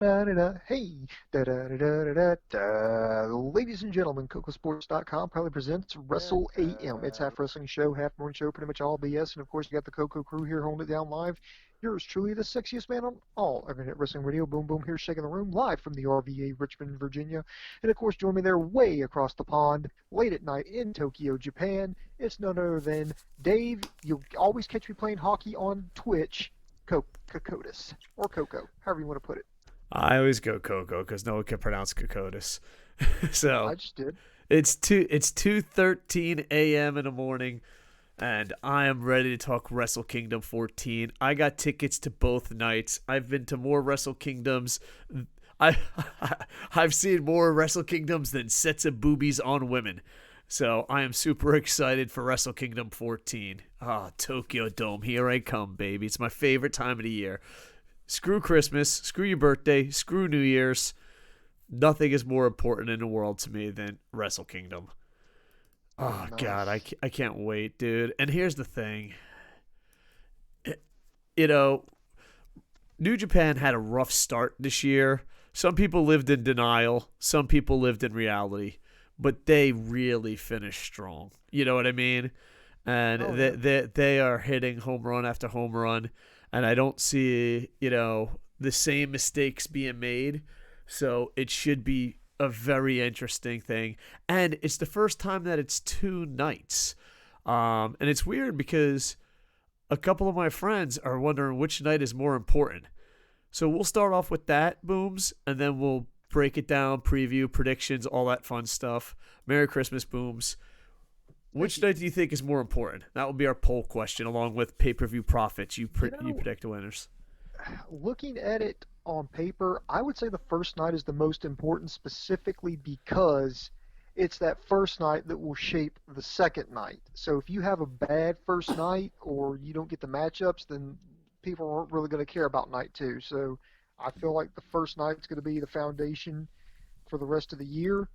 Da-da-da. Hey, da-da-da-da-da-da. Ladies and gentlemen, CocoSports.com proudly presents Wrestle AM. It's half wrestling show, half morning show, pretty much all BS. And of course, you got the Coco crew here holding it down live. Yours truly, the sexiest man on all Internet Wrestling Radio. Boom, boom, here shaking the room live from the RVA, Richmond, Virginia. And of course, join me there way across the pond, late at night in Tokyo, Japan. It's none other than Dave. You'll always catch me playing hockey on Twitch. Kokotis, or Coco, however you want to put it. I always go Coco because no one can pronounce Kokotis. So I just did. it's 2:13 a.m. in the morning, and I am ready to talk Wrestle Kingdom 14. I got tickets to both nights. I've been to more Wrestle Kingdoms. I I've seen more Wrestle Kingdoms than sets of boobies on women. So I am super excited for Wrestle Kingdom 14. Tokyo Dome, here I come, baby. It's my favorite time of the year. Screw Christmas, screw your birthday, screw New Year's. Nothing is more important in the world to me than Wrestle Kingdom. Oh, Nice. God, I can't wait, dude. And here's the thing. You know, New Japan had a rough start this year. Some people lived in denial. Some people lived in reality. But they really finished strong. You know what I mean? And Oh, yeah. they are hitting home run after home run. And I don't see, the same mistakes being made. So it should be a very interesting thing. And it's the first time that it's two nights. And it's weird because a couple of my friends are wondering which night is more important. So we'll start off with that, Booms, and then we'll break it down, preview, predictions, all that fun stuff. Merry Christmas, Booms. Which night do you think is more important? That will be our poll question, along with pay-per-view profits. You predict the winners. Looking at it on paper, I would say the first night is the most important specifically because it's that first night that will shape the second night. So if you have a bad first night or you don't get the matchups, then people aren't really going to care about night two. So I feel like the first night's going to be the foundation for the rest of the year.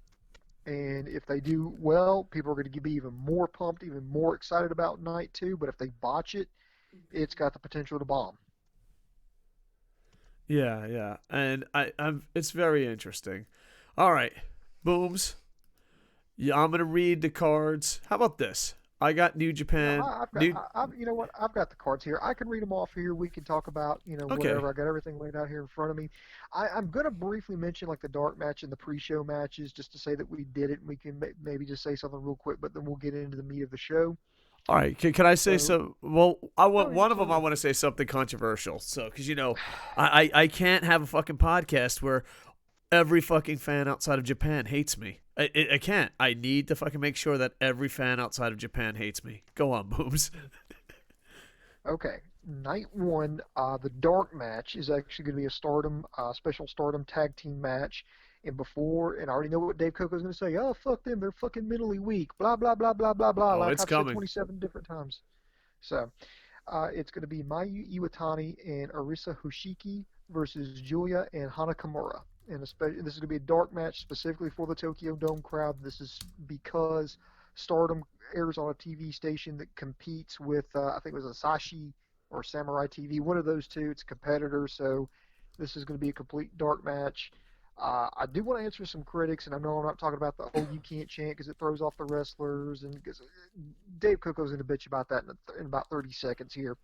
And if they do well, people are going to be even more pumped, even more excited about night two. But if they botch it, it's got the potential to bomb. Yeah. And it's very interesting. All right, Booms. Yeah, I'm gonna read the cards. How about this? I got New Yeah, Japan. I've got, New. you know what? I've got the cards here. I can read them off here. We can talk about, Okay. whatever. I got everything laid out here in front of me. I'm going to briefly mention like the dark match and the pre-show matches just to say that we did it. And we can maybe just say something real quick, but then we'll get into the meat of the show. All right. Can I say So, so? Well, I want oh, yeah, one of them. I absolutely. want to say something controversial. So, because I can't have a fucking podcast where every fucking fan outside of Japan hates me. I can't. I need to fucking make sure that every fan outside of Japan hates me. Go on, Booms. Okay. Night one, the dark match is actually going to be a special Stardom tag team match. And I already know what Dave Coco's going to say. Oh, fuck them. They're fucking mentally weak. Blah, blah, blah, blah, blah, blah. Oh, Like it's I've said coming. 27 different times. So, it's going to be Mayu Iwatani and Arisa Hoshiki versus Julia and Hana Kimura. And this is going to be a dark match specifically for the Tokyo Dome crowd. This is because Stardom airs on a TV station that competes with, I think it was Asahi or Samurai TV, one of those two. It's a competitor, so this is going to be a complete dark match. I do want to answer some critics, and I know I'm not talking about the "oh you can't chant" because it throws off the wrestlers, and because Dave Coco's going to bitch about that in about 30 seconds here.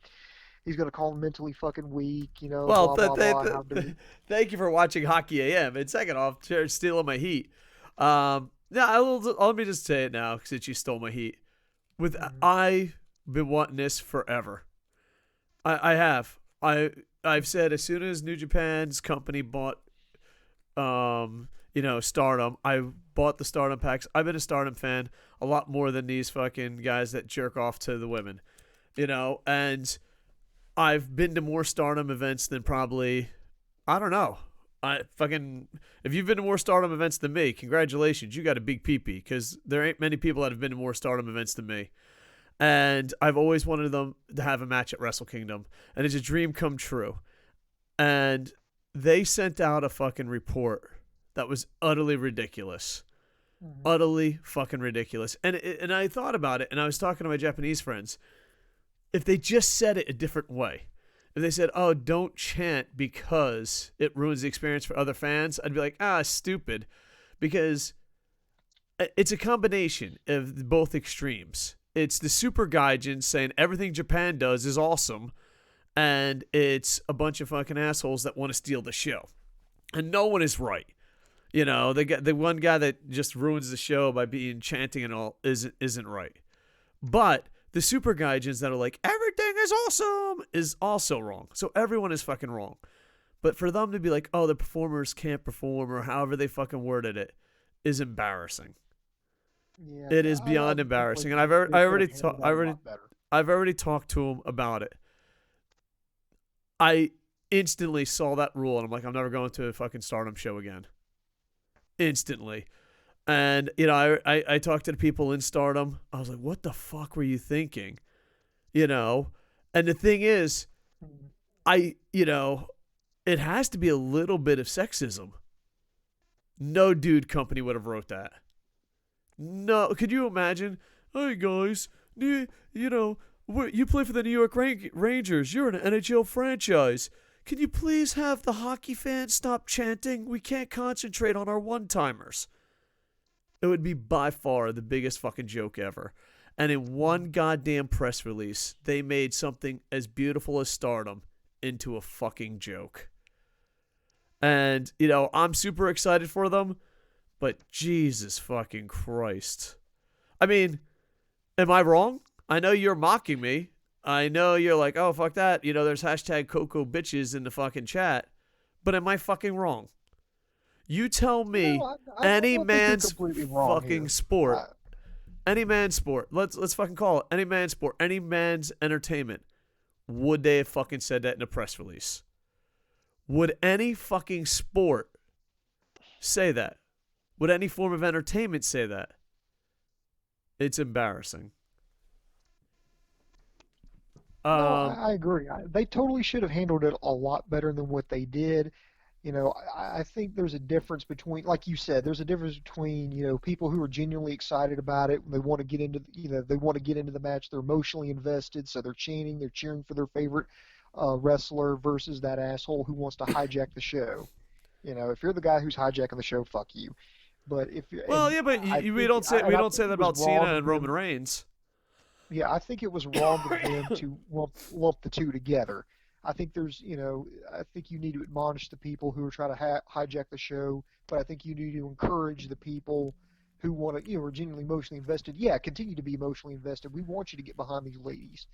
He's going to call them mentally fucking weak, Well, blah blah blah. How dare thank you for watching Hockey AM. And second off, stealing my heat. Let me just say it now since you stole my heat. Mhm. I've been wanting this forever. I have. I've said as soon as New Japan's company bought Stardom. I bought the Stardom packs. I've been a Stardom fan a lot more than these fucking guys that jerk off to the women. And I've been to more Stardom events than probably, I don't know. If you've been to more Stardom events than me, congratulations. You got a big peepee because there ain't many people that have been to more Stardom events than me. And I've always wanted them to have a match at Wrestle Kingdom. And it's a dream come true. And they sent out a fucking report that was utterly ridiculous. Mhm. Utterly fucking ridiculous. And I thought about it, and I was talking to my Japanese friends. If they just said it a different way, If they said, "Oh, don't chant because it ruins the experience for other fans," I'd be like, stupid, because it's a combination of both extremes. It's the super gaijins saying everything Japan does is awesome, and it's a bunch of fucking assholes that want to steal the show, and no one is right. The one guy that just ruins the show by being chanting and all isn't right. But the super gaijins that are like, everything is awesome, is also wrong. So everyone is fucking wrong. But for them to be like, oh, the performers can't perform, or however they fucking worded it, is embarrassing. Yeah, It is I beyond definitely embarrassing, and think they could have handled that a lot better. I've already talked to him about it. I instantly saw that rule, and I'm like, I'm never going to a fucking Stardom show again. Instantly. And, I talked to the people in Stardom. I was like, what the fuck were you thinking? And the thing is, it has to be a little bit of sexism. No dude company would have wrote that. No, could you imagine? Hey guys, you play for the New York Rangers. You're an NHL franchise. Can you please have the hockey fans stop chanting? We can't concentrate on our one-timers. It would be by far the biggest fucking joke ever. And in one goddamn press release, they made something as beautiful as Stardom into a fucking joke. And, I'm super excited for them, but Jesus fucking Christ. I mean, am I wrong? I know you're mocking me. I know you're like, oh, fuck that. There's hashtag Koco bitches in the fucking chat. But am I fucking wrong? You tell me, No, any don't think you're man's completely wrong fucking here. sport, any man's sport, let's fucking call it any man's sport, any man's entertainment, would they have fucking said that in a press release? Would any fucking sport say that? Would any form of entertainment say that? It's embarrassing. No, I agree. They totally should have handled it a lot better than what they did. I think there's a difference between, like you said, there's a difference between, people who are genuinely excited about it. They want to get into, they want to get into the match. They're emotionally invested, so they're chanting, they're cheering for their favorite wrestler versus that asshole who wants to hijack the show. If you're the guy who's hijacking the show, fuck you. But if you, Well, and yeah, but I we think, don't say and I think that it was about wrong Cena of and Roman them. Reigns. Yeah, I think it was wrong of them to lump the two together. I think I think you need to admonish the people who are trying to hijack the show, but I think you need to encourage the people who want to, are genuinely emotionally invested. Yeah, continue to be emotionally invested. We want you to get behind these ladies.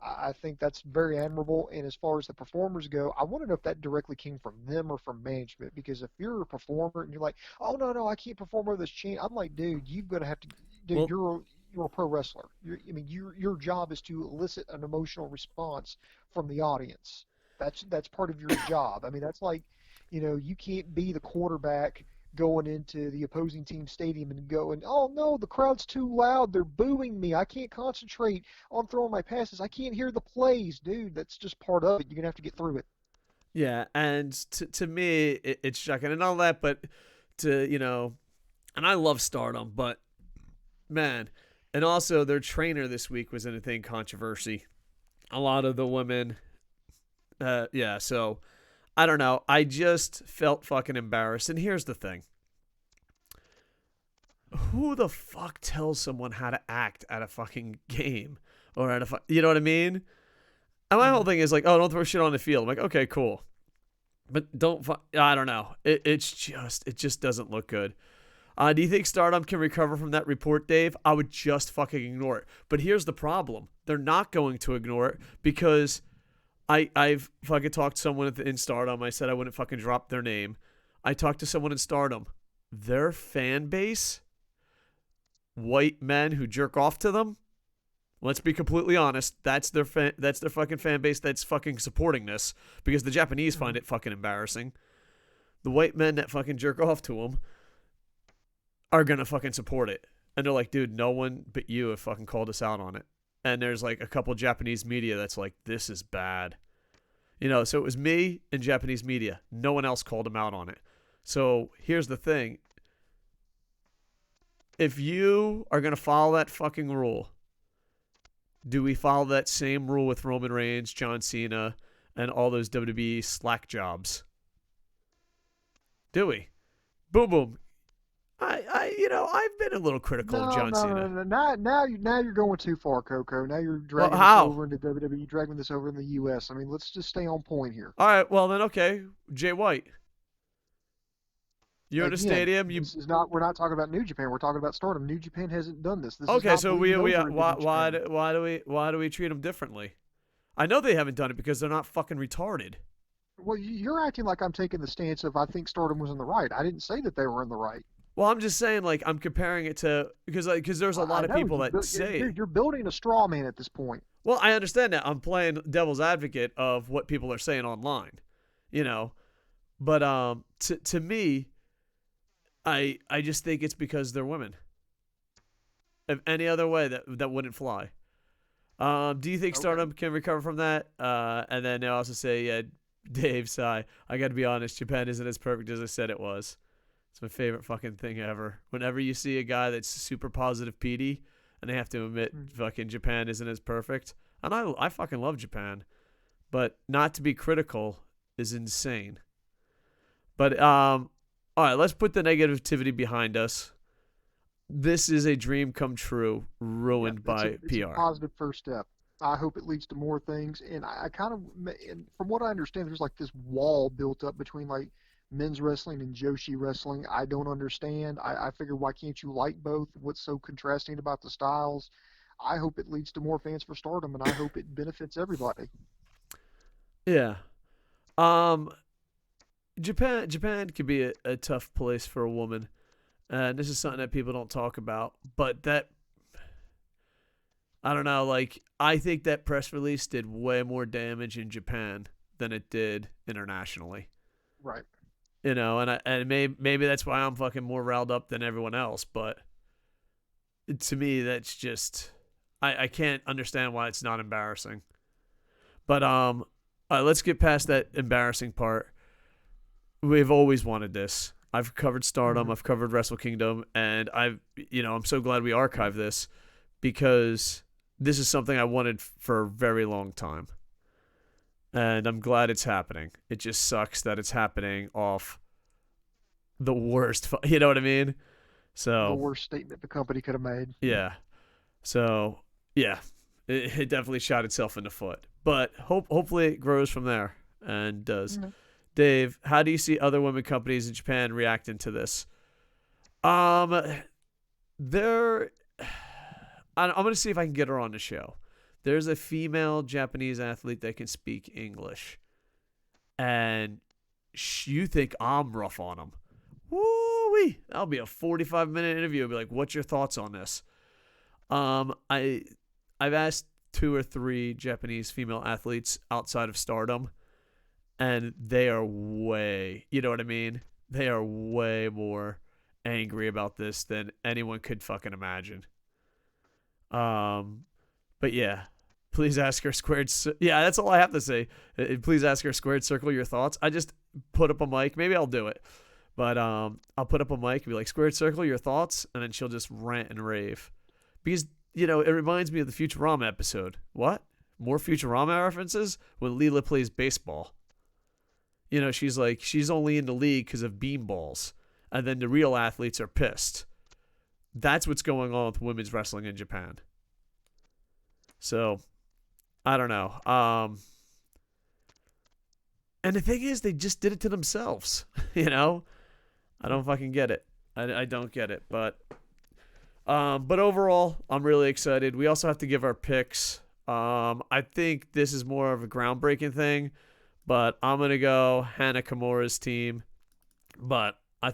I think that's very admirable. And as far as the performers go, I want to know if that directly came from them or from management. Because if you're a performer and you're like, oh no, I can't perform over this chant, I'm like, dude, you're gonna have to, dude, Well, you're a pro wrestler. Your job is to elicit an emotional response from the audience. That's part of your job. I mean, that's like, you can't be the quarterback going into the opposing team stadium and going, oh no, the crowd's too loud. They're booing me. I can't concentrate on throwing my passes. I can't hear the plays, dude. That's just part of it. You're gonna have to get through it. yeah, and to me, it's shocking and all that, but and I love Stardom, but man, and also their trainer this week was in a thing controversy. A lot of the women, yeah, so I don't know. I just felt fucking embarrassed. And here's the thing. Who the fuck tells someone how to act at a fucking game? Or at a you know what I mean? And my whole thing is like, oh, don't throw shit on the field. I'm like, okay, cool. But I don't know. It just doesn't look good. Do you think Stardom can recover from that report, Dave? I would just fucking ignore it. But here's the problem. They're not going to ignore it because I've fucking talked to someone in Stardom. I said I wouldn't fucking drop their name. I talked to someone in Stardom. Their fan base, white men who jerk off to them. Let's be completely honest. That's their fucking fan base that's fucking supporting this because the Japanese find it fucking embarrassing. The white men that fucking jerk off to them are gonna fucking support it. And they're like, dude, no one but you have fucking called us out on it. And there's like a couple Japanese media that's like, this is bad. So it was me and Japanese media. No one else called him out on it. So here's the thing. If you are going to follow that fucking rule, do we follow that same rule with Roman Reigns, John Cena, and all those WWE slack jobs. Do we? Boom, boom. I've been a little critical of No, John no, no, Cena. no. Now you're going too far, Coco. Now you're Well, dragging this how? over into WWE, dragging this over in the U.S. I mean, let's just stay on point here. All right, well then, okay. Jay White, you're in a Again, stadium. You this is not. We're not talking about New Japan. We're talking about Stardom. New Japan hasn't done this. This is okay? not So bleeding we over into why New Japan. why do we treat them differently? I know they haven't done it because they're not fucking retarded. Well, you're acting like I'm taking the stance of I think Stardom was in the right. I didn't say that they were in the right. Well, I'm just saying, like, I'm comparing it to because there's a lot I of know people that dude, say. you're building a straw man at this point. Well, I understand that. I'm playing devil's advocate of what people are saying online, you know. But to me, I just think it's because they're women. If any other way, that wouldn't fly. Do you think Okay. Stardom can recover from that? And then they also say, yeah, Dave, sigh. I got to be honest, Japan isn't as perfect as I said it was. It's my favorite fucking thing ever. Whenever you see a guy that's super positive PD, and they have to admit Hmm. fucking Japan isn't as perfect, and I fucking love Japan, but not to be critical is insane. But all right, let's put the negativity behind us. This is a dream come true, Yeah, ruined by it's a PR. positive first step. I hope it leads to more things. And I kind of, and from what I understand, there's like this wall built up between like men's wrestling and Joshi wrestling. I don't understand. I figure why can't you like both? What's so contrasting about the styles? I hope it leads to more fans for Stardom, and I hope it benefits everybody. Yeah. Um, Japan could be a tough place for a woman, and this is something that people don't talk about. But that I don't know. Like I think that press release did way more damage in Japan than it did internationally. Right. And maybe that's why I'm fucking more riled up than everyone else. But to me, that's just I can't understand why it's not embarrassing. But all right, let's get past that embarrassing part. We've always wanted this. I've covered Stardom, Hmm. I've covered Wrestle Kingdom, and I'm so glad we archived this because this is something I wanted for a very long time. And I'm glad it's happening. It just sucks that it's happening off the worst, you know what I mean? The So, worst statement the company could have made. yeah. So, yeah. It definitely shot itself in the foot. But hopefully it grows from there and does. Mhm. Dave, how do you see other women companies in Japan reacting to this? Um, there. I'm gonna see if I can get her on the show. There's a female Japanese athlete that can speak English, and you think I'm rough on them? Woo-wee! That'll be a 45-minute interview. I'll be like, "What's your thoughts on this?" I've asked two or three Japanese female athletes outside of Stardom, and they are way, you know what I mean? They are way more angry about this than anyone could fucking imagine. Um, but yeah, please ask her squared. Yeah, that's all I have to say. Please ask her squared circle your thoughts. I just put up a mic. Maybe I'll do it, but I'll put up a mic and be like squared circle your thoughts, and then she'll just rant and rave because it reminds me of the Futurama episode. What? More Futurama references when Leela plays baseball. She's like, she's only in the league because of beanballs. And then the real athletes are pissed. That's what's going on with women's wrestling in Japan. So, I don't know. And the thing is, they just did it to themselves. I don't fucking get it. I don't get it. But overall, I'm really excited. We also have to give our picks. I think this is more of a groundbreaking thing. But I'm going to go Hana Kimura's team. But I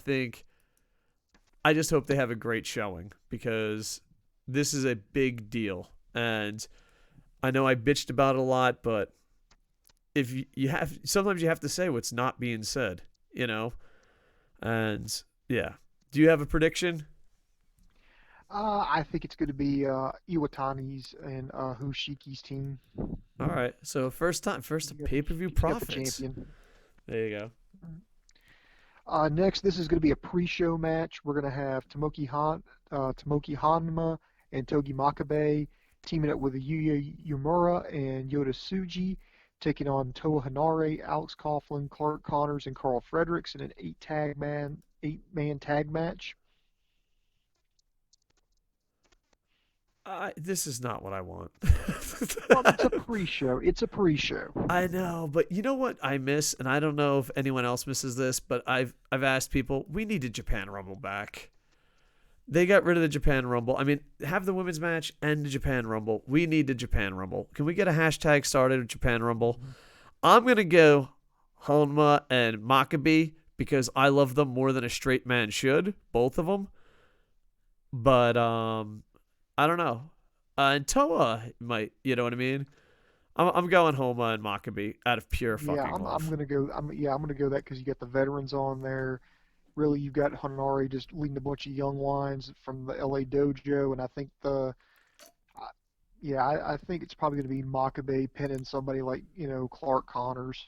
just hope they have a great showing because this is a big deal. And I know I bitched about it a lot, but if sometimes you have to say what's not being said, And yeah. Do you have a prediction? I think it's going to be Iwatani's and Hushiki's team. All right. So first He's got pay-per-view he's got the profits. champion. There you go. Next, this is going to be a pre-show match. We're going to have Tomoki Hanma and Togi Makabe teaming up with Yuya Yumura and Yota Tsuji taking on Toa Hanare, Alex Coughlin, Clark Connors, and Carl Fredericks in an eight-man tag match. This is not what I want. Well, it's a pre-show. It's a pre-show. I know, but you know what I miss, and I don't know if anyone else misses this, but I've asked people, we need a Japan Rumble back. They got rid of the Japan Rumble. I mean, have the women's match and the Japan Rumble. We need the Japan Rumble. Can we get a hashtag started with Japan Rumble? I'm gonna go Honma and Maccabi because I love them more than a straight man should, both of them. But I don't know. And Toa might, you know what I mean? I'm going Homa and Maccabi out of pure Yeah, fucking I'm love. gonna go. I'm gonna go that because you got the veterans on there. Really, you've got Hanare just leading a bunch of young lions from the LA dojo, and I think yeah, I think it's probably gonna be Makabe pinning somebody like Clark Connors.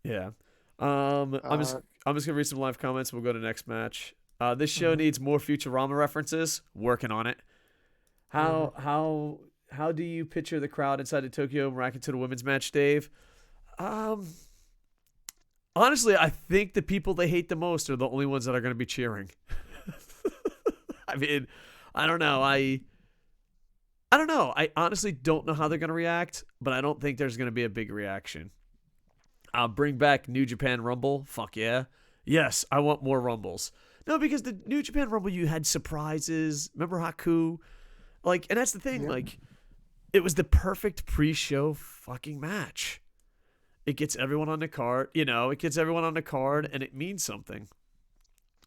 Yeah. Uh, I'm just gonna read some live comments. We'll go to the next match. This show mhm, needs more Futurama references. Working on it. mhm. How do you picture the crowd inside the Tokyo Racket to the women's match, Dave? Um, Honestly, I think the people they hate the most are the only ones that are going to be cheering. I mean, I don't know. I don't know. I honestly don't know how they're going to react, but I don't think there's going to be a big reaction. Bring back New Japan Rumble. Fuck yeah. Yes, I want more Rumbles. No, because the New Japan Rumble, you had surprises. Remember Haku? Like, and that's the thing. Yep. Like, it was the perfect pre-show fucking match. It gets everyone on the card. It gets everyone on the card, and it means something.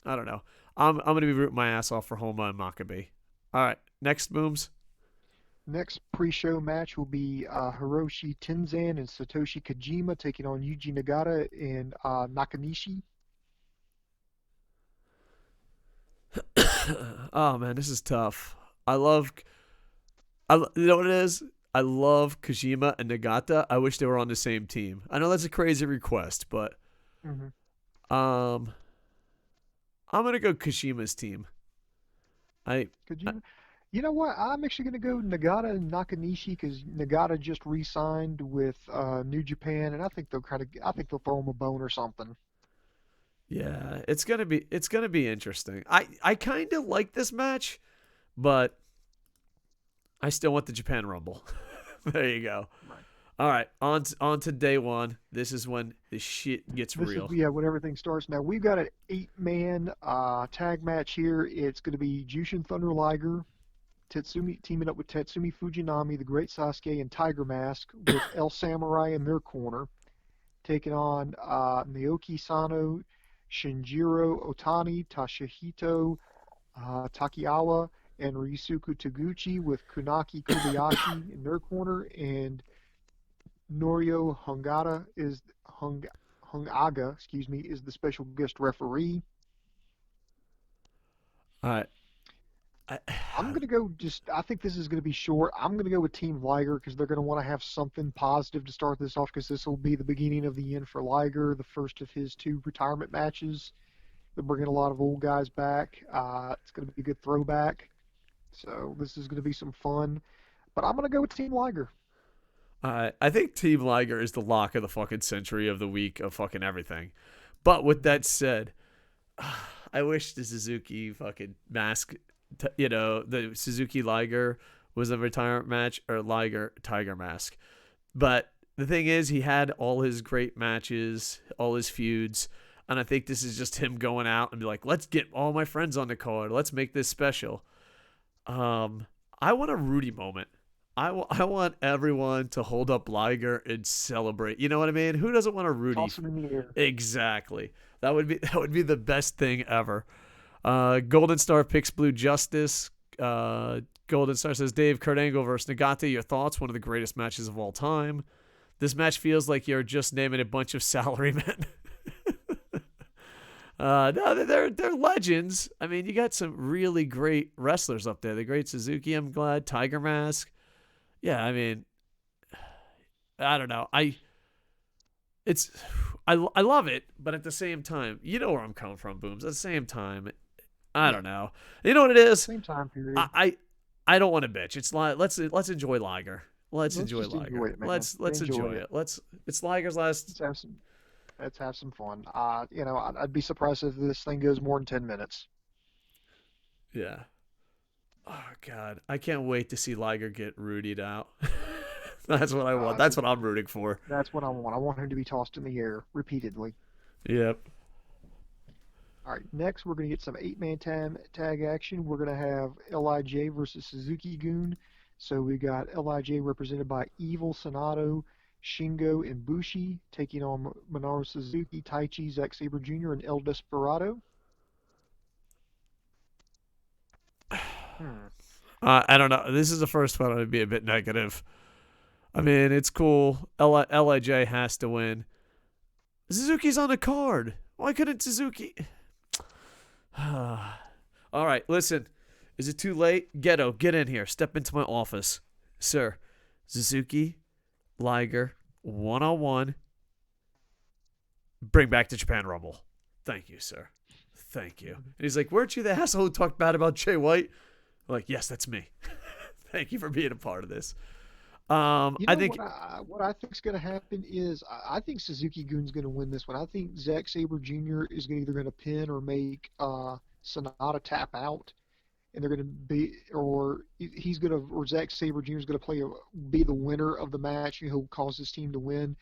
I don't know. I'm gonna be rooting my ass off for Homa and Maccabi. All right, next booms. Next pre-show match will be Hiroshi Tenzan and Satoshi Kojima taking on Yuji Nagata and Nakanishi. Oh man, this is tough. I love. You know what it is? I love Kojima and Nagata. I wish they were on the same team. I know that's a crazy request, but Hmm. um, I'm gonna go Kojima's team. I, I Kojima. You know what? I'm actually going to go Nagata and Nakanishi because Nagata just re-signed with New Japan, and I think they'll throw him a bone or something. yeah, it's gonna be interesting. I kind of like this match, but I still want the Japan Rumble. There you go. Right. All right, on to day one. This is when the shit gets This is real. yeah when everything starts. Now we've got an eight-man tag match here. It's going to be Jushin Thunder Liger, Tetsumi teaming up with Tetsumi Fujinami, the Great Sasuke, and Tiger Mask with El Samurai in their corner, taking on Naoki Sano, Shinjiro Otani, Tashihito Takiawa, and Ryusuke Taguchi with Kunaki Kobayashi in their corner, and Norio Hungaga, is the special guest referee. All right. I, I'm gonna go. I think this is gonna be short. I'm gonna go with Team Liger because they're gonna want to have something positive to start this off because this will be the beginning of the end for Liger, the first of his two retirement matches. They're bringing a lot of old guys back. It's gonna be a good throwback. So this is gonna be some fun. But I'm gonna go with Team Liger. I think Team Liger is the lock of the fucking century of the week of fucking everything. But with Mhm. that said, I wish the Suzuki fucking mask, the Suzuki Liger was a retirement match or Liger Tiger Mask. But the thing is, he had all his great matches, all his feuds, and I think this is just him going out and be like, let's get all my friends on the card. Let's make this special. Um, I want a Rudy moment. I want everyone to hold up Liger and celebrate. You know what I mean? Who doesn't want a Rudy? Toss him in the air. Exactly. That would be the best thing ever. Golden Star picks Blue Justice. Golden Star says Dave Kurt Angle versus Nagata. Your thoughts? One of the greatest matches of all time. This match feels like you're just naming a bunch of salarymen. No, they're legends. I mean, you got some really great wrestlers up there. The Great Suzuki, I'm glad. Tiger Mask. Yeah, I mean, I don't know. It's I love it, but at the same time, you know where I'm coming from, Booms. At the same time, I Yeah. don't know. You know what it is? Same time I period. I, I don't want to bitch. It's like let's enjoy Liger. let's Let's enjoy just enjoy Liger. it, man. Let's Enjoy enjoy it. it. It's Liger's last. Let's have some. Let's have some fun. I'd be surprised if this thing goes more than 10 minutes. Yeah. Oh God, I can't wait to see Liger get Rudied out. That's what I want. That's That's what I'm rooting for. that's what I want. I want him to be tossed in the air repeatedly. Yep. All right, next we're going to get some eight-man tag action. We're going to have Lij versus Suzuki Gun. So we got Lij represented by Evil, Sanado, Shingo, and Bushi, taking on Minoru Suzuki, Taichi, Zack Sabre Jr., and El Desperado. Hmm. I don't know. This is the first one. I'd be a bit negative. I mean, it's cool. Lij has to win. Suzuki's on the card. Why couldn't Suzuki? All right, listen. Is it too late? Ghetto, get in here. Step into my office. Sir, Suzuki, Liger, one-on-one. Bring back the Japan Rumble. Thank you, sir. Thank you. And he's like, weren't you the asshole who talked bad about Jay White? I'm like, yes, that's me. Thank you for being a part of this. You I know think what I think is going to happen is I think Suzuki Gun's going to win this one. I think Zack Sabre Jr. is either going to pin or make Sanada tap out, and they're going to be he's going to or Zack Sabre Jr. is going to be the winner of the match. And he'll cause his team to win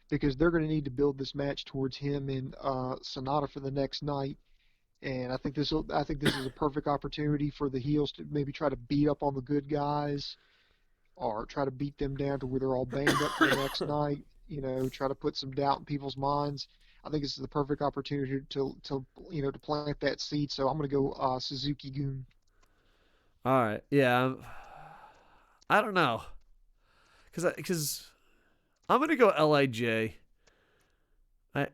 because they're going to need to build this match towards him and Sanada for the next night. And I think this is a perfect opportunity for the heels to maybe try to beat up on the good guys or try to beat them down to where they're all banged up for the next night. Try to put some doubt in people's minds. I think this is the perfect opportunity to plant that seed. So I'm going to go Suzuki Gun. all right. Yeah. I don't know. Cuz I'm going to go Lij. I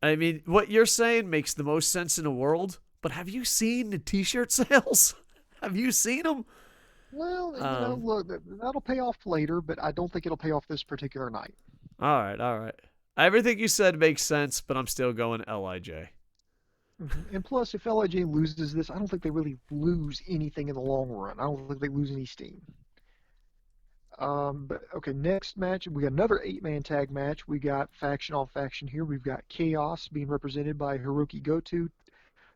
I mean, what you're saying makes the most sense in the world, but have you seen the t-shirt sales? Have you seen them? Well, Um look, that'll pay off later, but I don't think it'll pay off this particular night. all right, all right. Everything you said makes sense, but I'm still going Lij. And plus, if Lij loses this, I don't think they really lose anything in the long run. I don't think they lose any steam. But okay, next match we got another eight-man tag match. We got faction on faction here. We've got Chaos being represented by Hiroki Goto,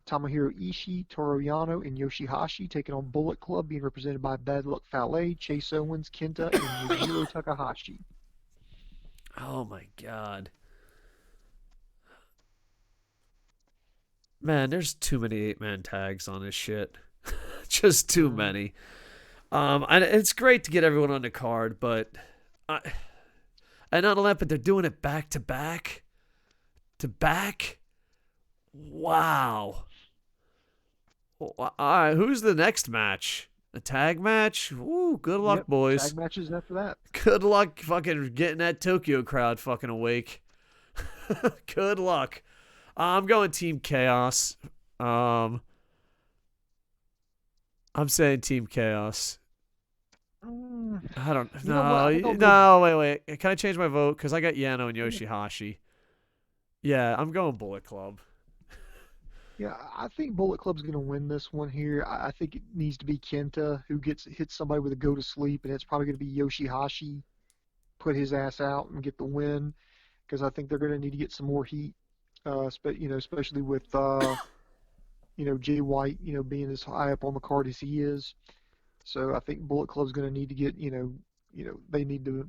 Tomohiro Ishii, Toru Yano, and Yoshihashi, taking on Bullet Club being represented by Bad Luck Fale, Chase Owens, Kenta, and Yujiro Takahashi. Oh my god. Man, there's too many eight-man tags on this shit. Just too Mm. many. And it's great to get everyone on the card, but and not only that, but they're doing it back to back to back. Wow. All right, who's the next match? A tag match? Ooh, good luck, Yep, boys. tag matches after that. Good luck fucking getting that Tokyo crowd fucking awake. Good luck. I'm going Team Chaos. I'm saying Team Chaos. I don't You know what? I know. think I'll go. No, wait. Can I change my vote? Because I got Yano and Yoshihashi. Yeah, I'm going Bullet Club. Yeah, I think Bullet Club's going to win this one here. I think it needs to be Kenta who hits somebody with a go to sleep, and it's probably going to be Yoshihashi put his ass out and get the win because I think they're going to need to get some more heat, especially with Jay White, being as high up on the card as he is. So I think Bullet Club's going to need to get, they need to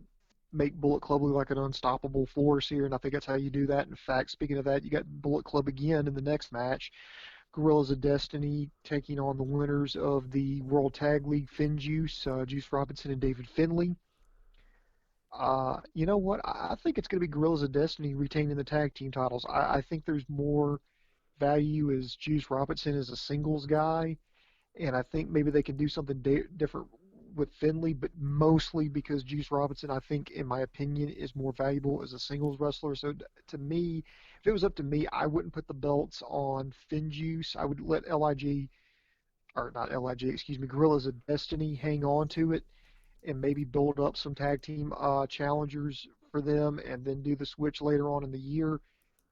make Bullet Club look like an unstoppable force here, and I think that's how you do that. In fact, speaking of that, you got Bullet Club again in the next match. Gorillas of Destiny taking on the winners of the World Tag League FinJuice, Juice Robinson and David Finlay. You know what? I think it's going to be Gorillas of Destiny retaining the tag team titles. I think there's more value as Juice Robinson as a singles guy, and I think maybe they can do something different with Finley, but mostly because Juice Robinson, I think, in my opinion, is more valuable as a singles wrestler. So to me, if it was up to me, I wouldn't put the belts on FinJuice. I would let LIG, or not LIG, excuse me, Gorillas of Destiny hang on to it and maybe build up some tag team challengers for them and then do the switch later on in the year.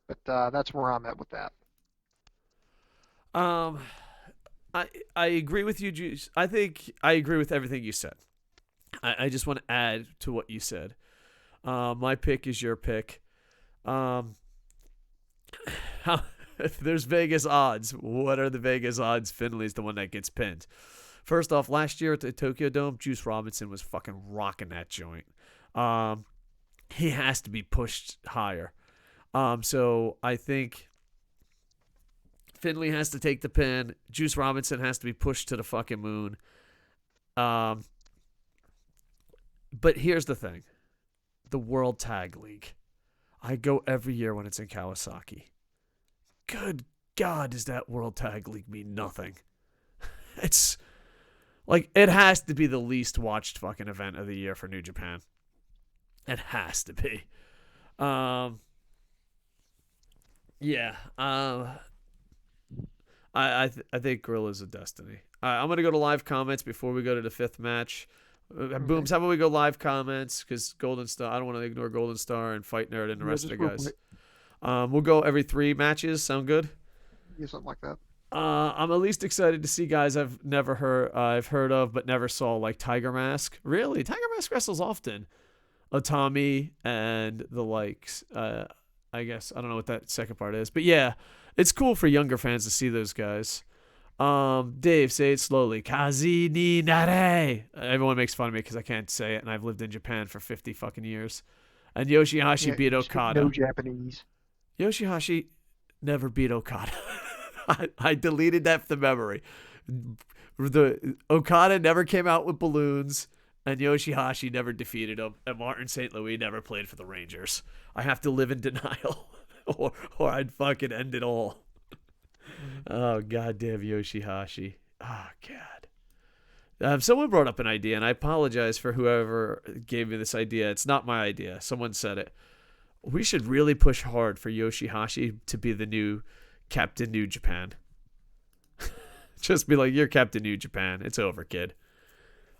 But that's where I'm at with that. Um, I agree with you, Juice. I think I agree with everything you said. I just want to add to what you said. My pick is your pick. Um, how, if there's Vegas odds, what are the Vegas odds? Finley's the one that gets pinned. First off, last year at the Tokyo Dome, Juice Robinson was fucking rocking that joint. Um, he has to be pushed higher. So I think Finley has to take the pin. Juice Robinson has to be pushed to the fucking moon. Um, but here's the thing: the World Tag League. I go every year when it's in Kawasaki. Good God, does that World Tag League mean nothing? It's like it has to be the least watched fucking event of the year for New Japan. It has to be. Yeah. I think Gorilla's a Destiny. I'm gonna go to live comments before we go to the fifth match. Okay. Booms, how about we go live comments? Because Golden Star, I don't want to ignore Golden Star and Fight Nerd and the Yeah, rest of just the real guys. quick. We'll go every 3 matches. Sound good? Yeah, something like that. I'm at least excited to see guys I've heard of but never saw, like Tiger Mask. Really, Tiger Mask wrestles often. Otami and the likes. I guess I don't know what that second part is, but yeah, it's cool for younger fans to see those guys. Dave, say it slowly. Kazi ni nare. Everyone makes fun of me because I can't say it, and I've lived in Japan for 50 fucking years. And Yoshihashi Yeah, beat you speak no Okada. Japanese. Yoshihashi never beat Okada. I deleted that from memory. The Okada never came out with balloons, and Yoshihashi never defeated him, and Martin St. Louis never played for the Rangers. I have to live in denial, or I'd fucking end it all. Hmm. Oh, goddamn Yoshihashi. Oh, God. Someone brought up an idea, and I apologize for whoever gave me this idea. It's not my idea. Someone said it. We should really push hard for Yoshihashi to be the new Captain New Japan. Just be like, you're Captain New Japan. It's over, kid.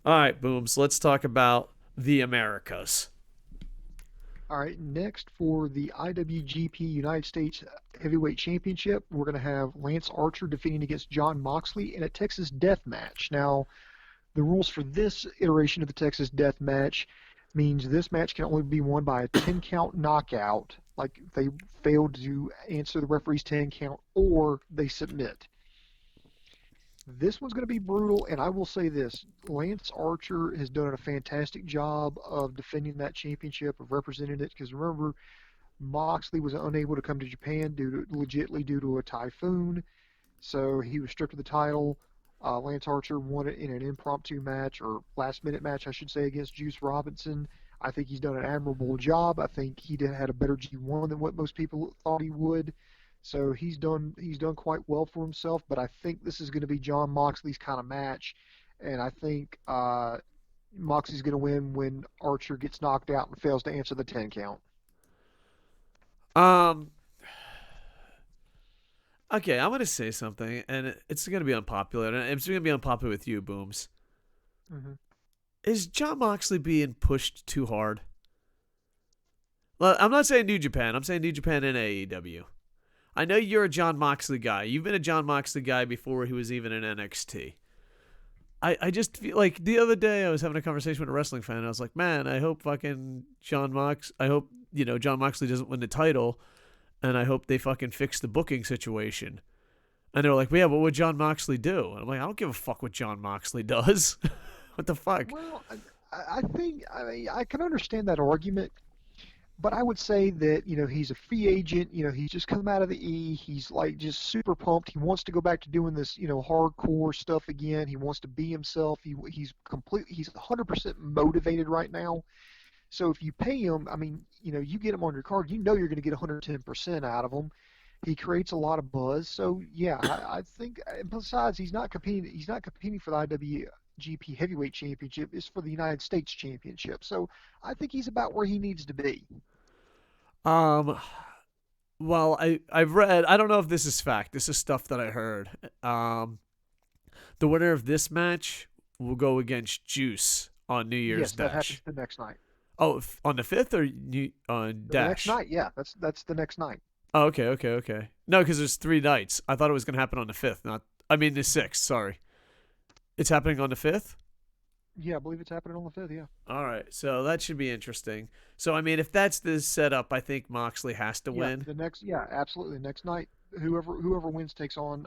All right, Booms. Let's talk about the Americas. All right, next for the IWGP United States Heavyweight Championship, we're going to have Lance Archer defending against John Moxley in a Texas Death Match. Now, the rules for this iteration of the Texas Death Match means this match can only be won by a 10 count knockout, like if they failed to answer the referee's 10 count or they submit. This one's going to be brutal, and I will say this. Lance Archer has done a fantastic job of defending that championship, of representing it, because remember, Moxley was unable to come to Japan legitly due to a typhoon, so he was stripped of the title. Lance Archer won it in an impromptu match, or last-minute match, I should say, against Juice Robinson. I think he's done an admirable job. I think he had a better G1 than what most people thought he would. So he's done quite well for himself, but I think this is going to be John Moxley's kind of match, and I think Moxley's going to win when Archer gets knocked out and fails to answer the 10 count. Um, okay, I'm gonna say something, and it's gonna be unpopular, and it's gonna be unpopular with you, Booms. Hmm. Is John Moxley being pushed too hard? Well, I'm not saying New Japan. I'm saying New Japan and AEW. I know you're a John Moxley guy. You've been a John Moxley guy before he was even in NXT. I just feel like the other day I was having a conversation with a wrestling fan. And I was like, man, I hope fucking I hope, John Moxley doesn't win the title. And I hope they fucking fix the booking situation. And they were like, well, yeah, what would John Moxley do? And I'm like, I don't give a fuck what John Moxley does. What the fuck? Well, I think I can understand that argument, but I would say that he's a free agent. He's just come out of the E. He's like just super pumped. He wants to go back to doing this hardcore stuff again. He wants to be himself. He's 100% motivated right now. So if you pay him, I mean, you get him on your card, you're going to get 110% out of him. He creates a lot of buzz. So yeah, I think. And besides, he's not competing. He's not competing for the IWGP Heavyweight Championship. It's for the United States Championship. So I think he's about where he needs to be. Um, well, I've read. I don't know if this is fact. This is stuff that I heard. The winner of this match will go against Juice on New Year's Yes, that happens Dash. the next night. Oh, on the fifth or on The next Dash? night, yeah, that's the next night. Oh, okay. No, because there's 3 nights. I thought it was gonna happen on the fifth. Not, I mean the sixth. Sorry, it's happening on the fifth. Yeah, I believe it's happening on the 5th. Yeah. All right, so that should be interesting. So I mean, if that's the setup, I think Moxley has to Yeah, win. the next, yeah, absolutely. Next night, whoever wins takes on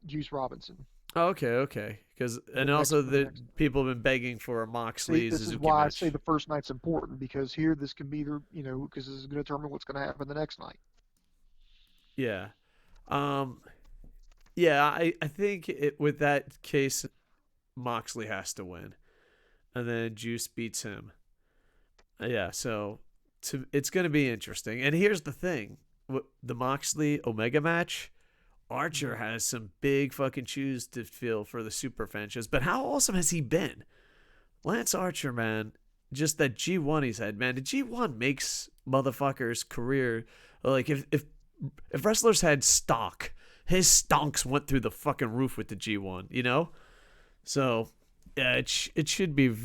Juice Robinson. Oh, okay, okay. Because The and next also for the the next. people have been begging for a See, Moxley this is Suzuki why I say match. the first night's important because here this can be the because this is going to determine what's going to happen the next night. Yeah. Um. Yeah. I think with that case, Moxley has to win, and then Juice beats him. Yeah. So it's going to be interesting. And here's the thing: the Moxley Omega match. Archer Hmm. has some big fucking shoes to fill for the super franchise. But how awesome has he been? Lance Archer, man, just that G1 he's had, man. The G1 makes motherfuckers' career like if wrestlers had stock, his stonks went through the fucking roof with the G1, you know. So yeah, it should be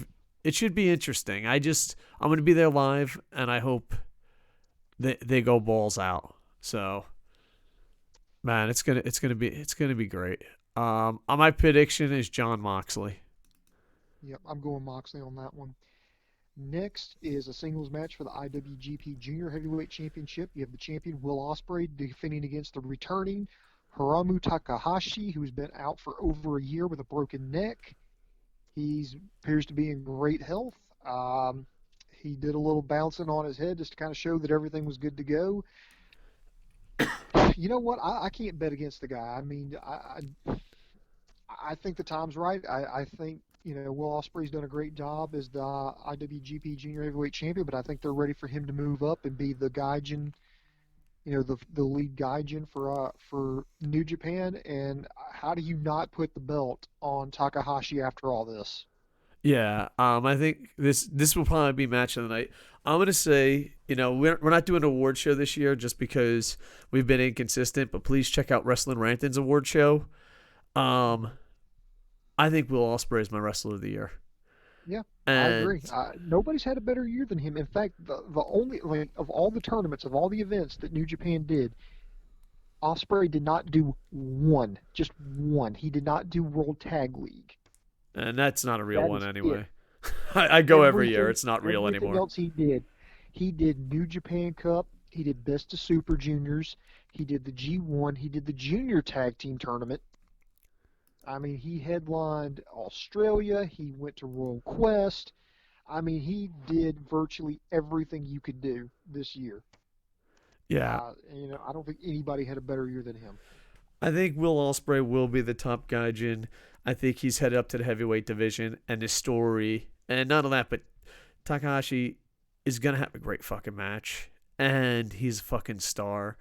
interesting. I'm gonna be there live, and I hope they go balls out. So man, it's gonna be great. My prediction is John Moxley. Yep, I'm going Moxley on that one. Next is a singles match for the IWGP Junior Heavyweight Championship. You have the champion Will Ospreay defending against the returning Hiromu Takahashi, who's been out for over a year with a broken neck. He appears to be in great health. He did a little bouncing on his head just to kind of show that everything was good to go. You know what? I can't bet against the guy. I mean, I think the time's right. I think Will Ospreay's done a great job as the IWGP Junior Heavyweight Champion, but I think they're ready for him to move up and be the Gaijin, the lead Gaijin for New Japan. And how do you not put the belt on Takahashi after all this? Yeah, I think this will probably be match of the night. I'm gonna say, we're not doing an award show this year just because we've been inconsistent. But please check out Wrestling Ranton's award show. Um, I think Will Ospreay is my wrestler of the year, Yeah, I and agree. Nobody's had a better year than him. In fact, the only like of all the tournaments, of all the events that New Japan did, Ospreay did not do one, just one. He did not do World Tag League. that's not a real That one is it. anyway. I go every year. Everything, It's not real everything anymore. else he did New Japan Cup. He did Best of Super Juniors. He did the G1. He did the Junior Tag Team Tournament. I mean, he headlined Australia. He went to Royal Quest. I mean, he did virtually everything you could do this year. Yeah, I don't think anybody had a better year than him. I think Will Ospreay will be the top gaijin. I think he's headed up to the heavyweight division, and his story, and not only that, but Takahashi is gonna have a great fucking match, and he's a fucking star.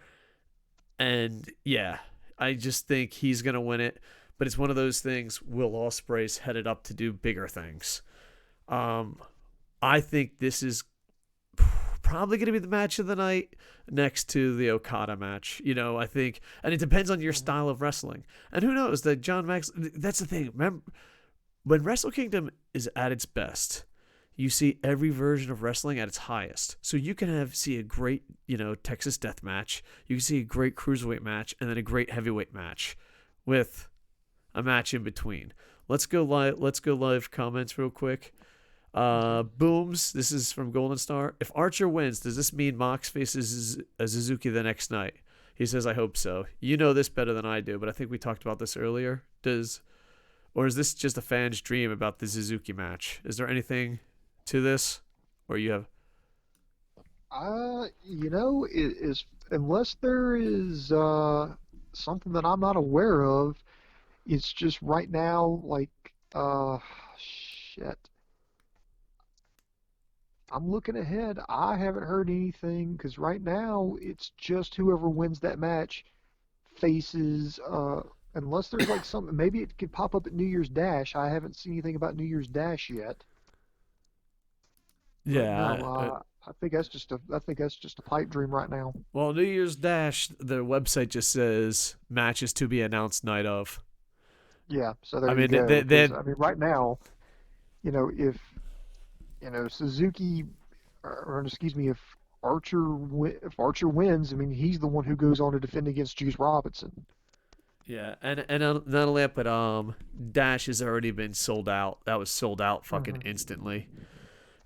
And yeah, I just think he's gonna win it. But it's one of those things. Will Ospreay's headed up to do bigger things. Um, I think this is probably going to be the match of the night next to the Okada match. I think, and it depends on your Mhm. style of wrestling. And who knows that John Max? That's the thing. Remember, when Wrestle Kingdom is at its best, you see every version of wrestling at its highest. So you can see a great, Texas Death Match. You can see a great cruiserweight match, and then a great heavyweight match, with a match in between. Let's go live. Let's go live comments real quick. Okay. Booms. This is from Golden Star. If Archer wins, does this mean Mox faces a Suzuki the next night? He says, I hope so. You know this better than I do, but I think we talked about this earlier. Or is this just a fan's dream about the Suzuki match? Is there anything to this? Or you have. It is unless there is something that I'm not aware of. It's just right now, like, shit. I'm looking ahead. I haven't heard anything because right now it's just whoever wins that match faces. Unless there's like something, maybe it could pop up at New Year's Dash. I haven't seen anything about New Year's Dash yet, but no. Yeah. I think that's just a pipe dream right now. Well, New Year's Dash, the website just says matches to be announced night of. Yeah. So I there you mean, go. Because they I mean, right now, if Suzuki, or excuse me, if Archer wins, I mean he's the one who goes on to defend against Juice Robinson. Yeah, and not only that, but Dash has already been sold out. That was sold out fucking Hmm. instantly.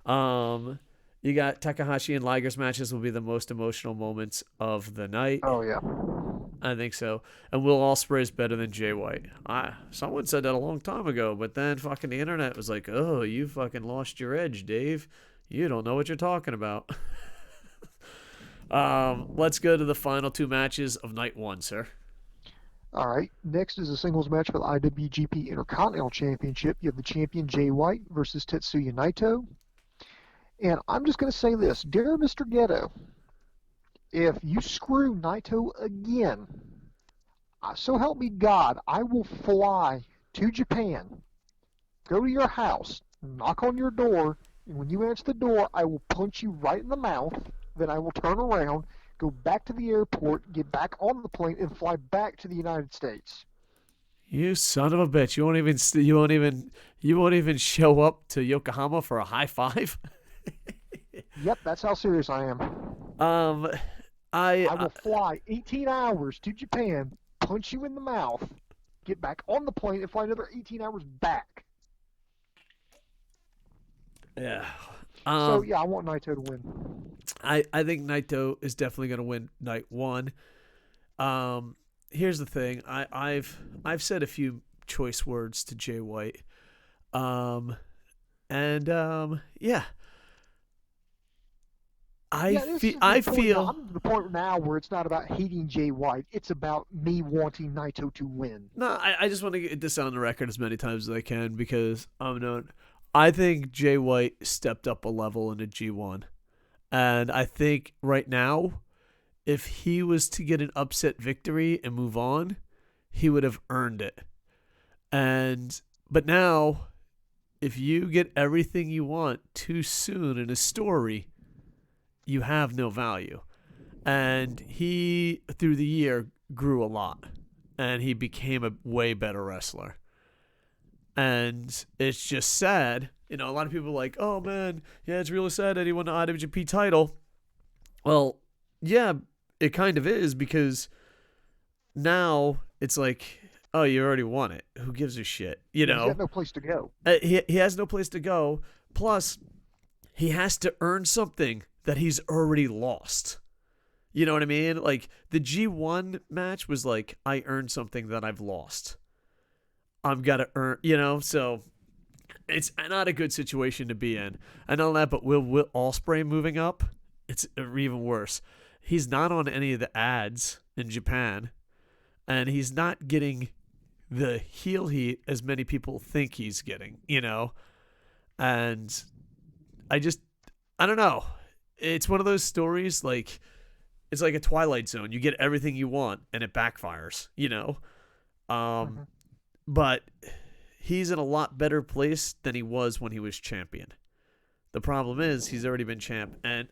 Um, you got Takahashi and Liger's matches will be the most emotional moments of the night. Oh yeah. I think so. And Will Ospreay is better than Jay White. Someone said that a long time ago, but then fucking the internet was like, "Oh, you fucking lost your edge, Dave. You don't know what you're talking about." Let's go to the final two matches of night one, sir. All right. Next is a singles match for the IWGP Intercontinental Championship. You have the champion Jay White versus Tetsuya Naito. And I'm just going to say this, dear Mr. Ghetto, if you screw Naito again, so help me God, I will fly to Japan, go to your house, knock on your door, and when you answer the door, I will punch you right in the mouth. Then I will turn around, go back to the airport, get back on the plane, and fly back to the United States. You son of a bitch! You won't even show up to Yokohama for a high five. Yep, that's how serious I am. um, I I will fly 18 hours to Japan, punch you in the mouth, get back on the plane, and fly another 18 hours back. yeah. So yeah, I want Naito to win. I think Naito is definitely going to win night one. Here's the thing. I've said a few choice words to Jay White. Yeah. Yeah, this is I the point now. feel I'm to the point now where it's not about hating Jay White. It's about me wanting Naito to win. no. I just want to get this on the record as many times as I can because I'm known. I think Jay White stepped up a level in a G1, and I think right now, if he was to get an upset victory and move on, he would have earned it. But now, if you get everything you want too soon in a story, you have no value. And he, through the year, grew a lot. And he became a way better wrestler. And it's just sad. You know, a lot of people are like, oh man, yeah, it's really sad that he won the IWGP title. Well, yeah, it kind of is because now it's like, oh, you already won it. Who gives a shit? You He's got know, no place to go. he has no place to go. Plus, he has to earn something that he's already lost. You know what I mean? Like the G1 match was like, I earned something that I've lost. I've got to earn, so it's not a good situation to be in. And not that, but Will Ospreay moving up, it's even worse. He's not on any of the ads in Japan, and he's not getting the heel heat as many people think he's getting, And I don't know. It's one of those stories like it's like a Twilight Zone. You get everything you want and it backfires, Mm-hmm. But he's in a lot better place than he was when he was champion. The problem is he's already been champ, and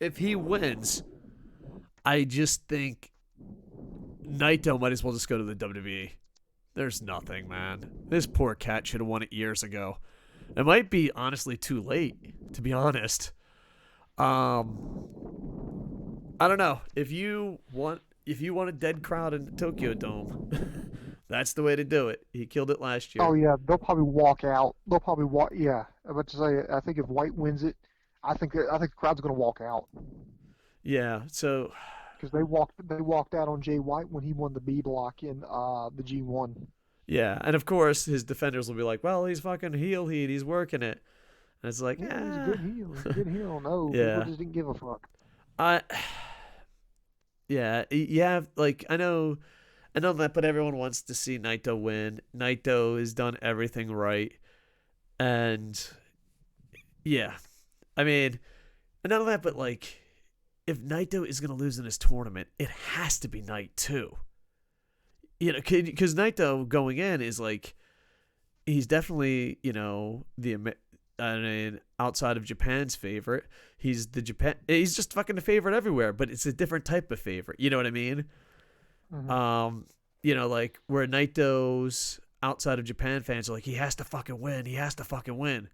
if he wins, I just think Naito might as well just go to the WWE. There's nothing, man. This poor cat should have won it years ago. It might be honestly too late, to be honest. I don't know. If you want a dead crowd in the Tokyo Dome, that's the way to do it. He killed it last year. Oh yeah, they'll probably walk out. They'll probably walk. Yeah, I'm about to say. I think if White wins it, I think the crowd's going to walk out Yeah. So because they walked out on Jay White when he won the B block in the G1. yeah, and of course his defenders will be like, "Well, he's fucking heel heat. He's working it." And it's like, Yeah, he's a good heel. He's a good heel. No, people yeah. just didn't give a fuck. I yeah. Like I know that, but everyone wants to see Naito win. Naito has done everything right, and yeah, I mean, and none of that, but like, if Naito is gonna lose in this tournament, it has to be night two. Because Naito going in is like, he's definitely I mean, outside of Japan's favorite, he's just fucking the favorite everywhere, but it's a different type of favorite. You know what I mean? Mm-hmm. Like where Naito's outside of Japan fans are like, he has to fucking win. He has to fucking win.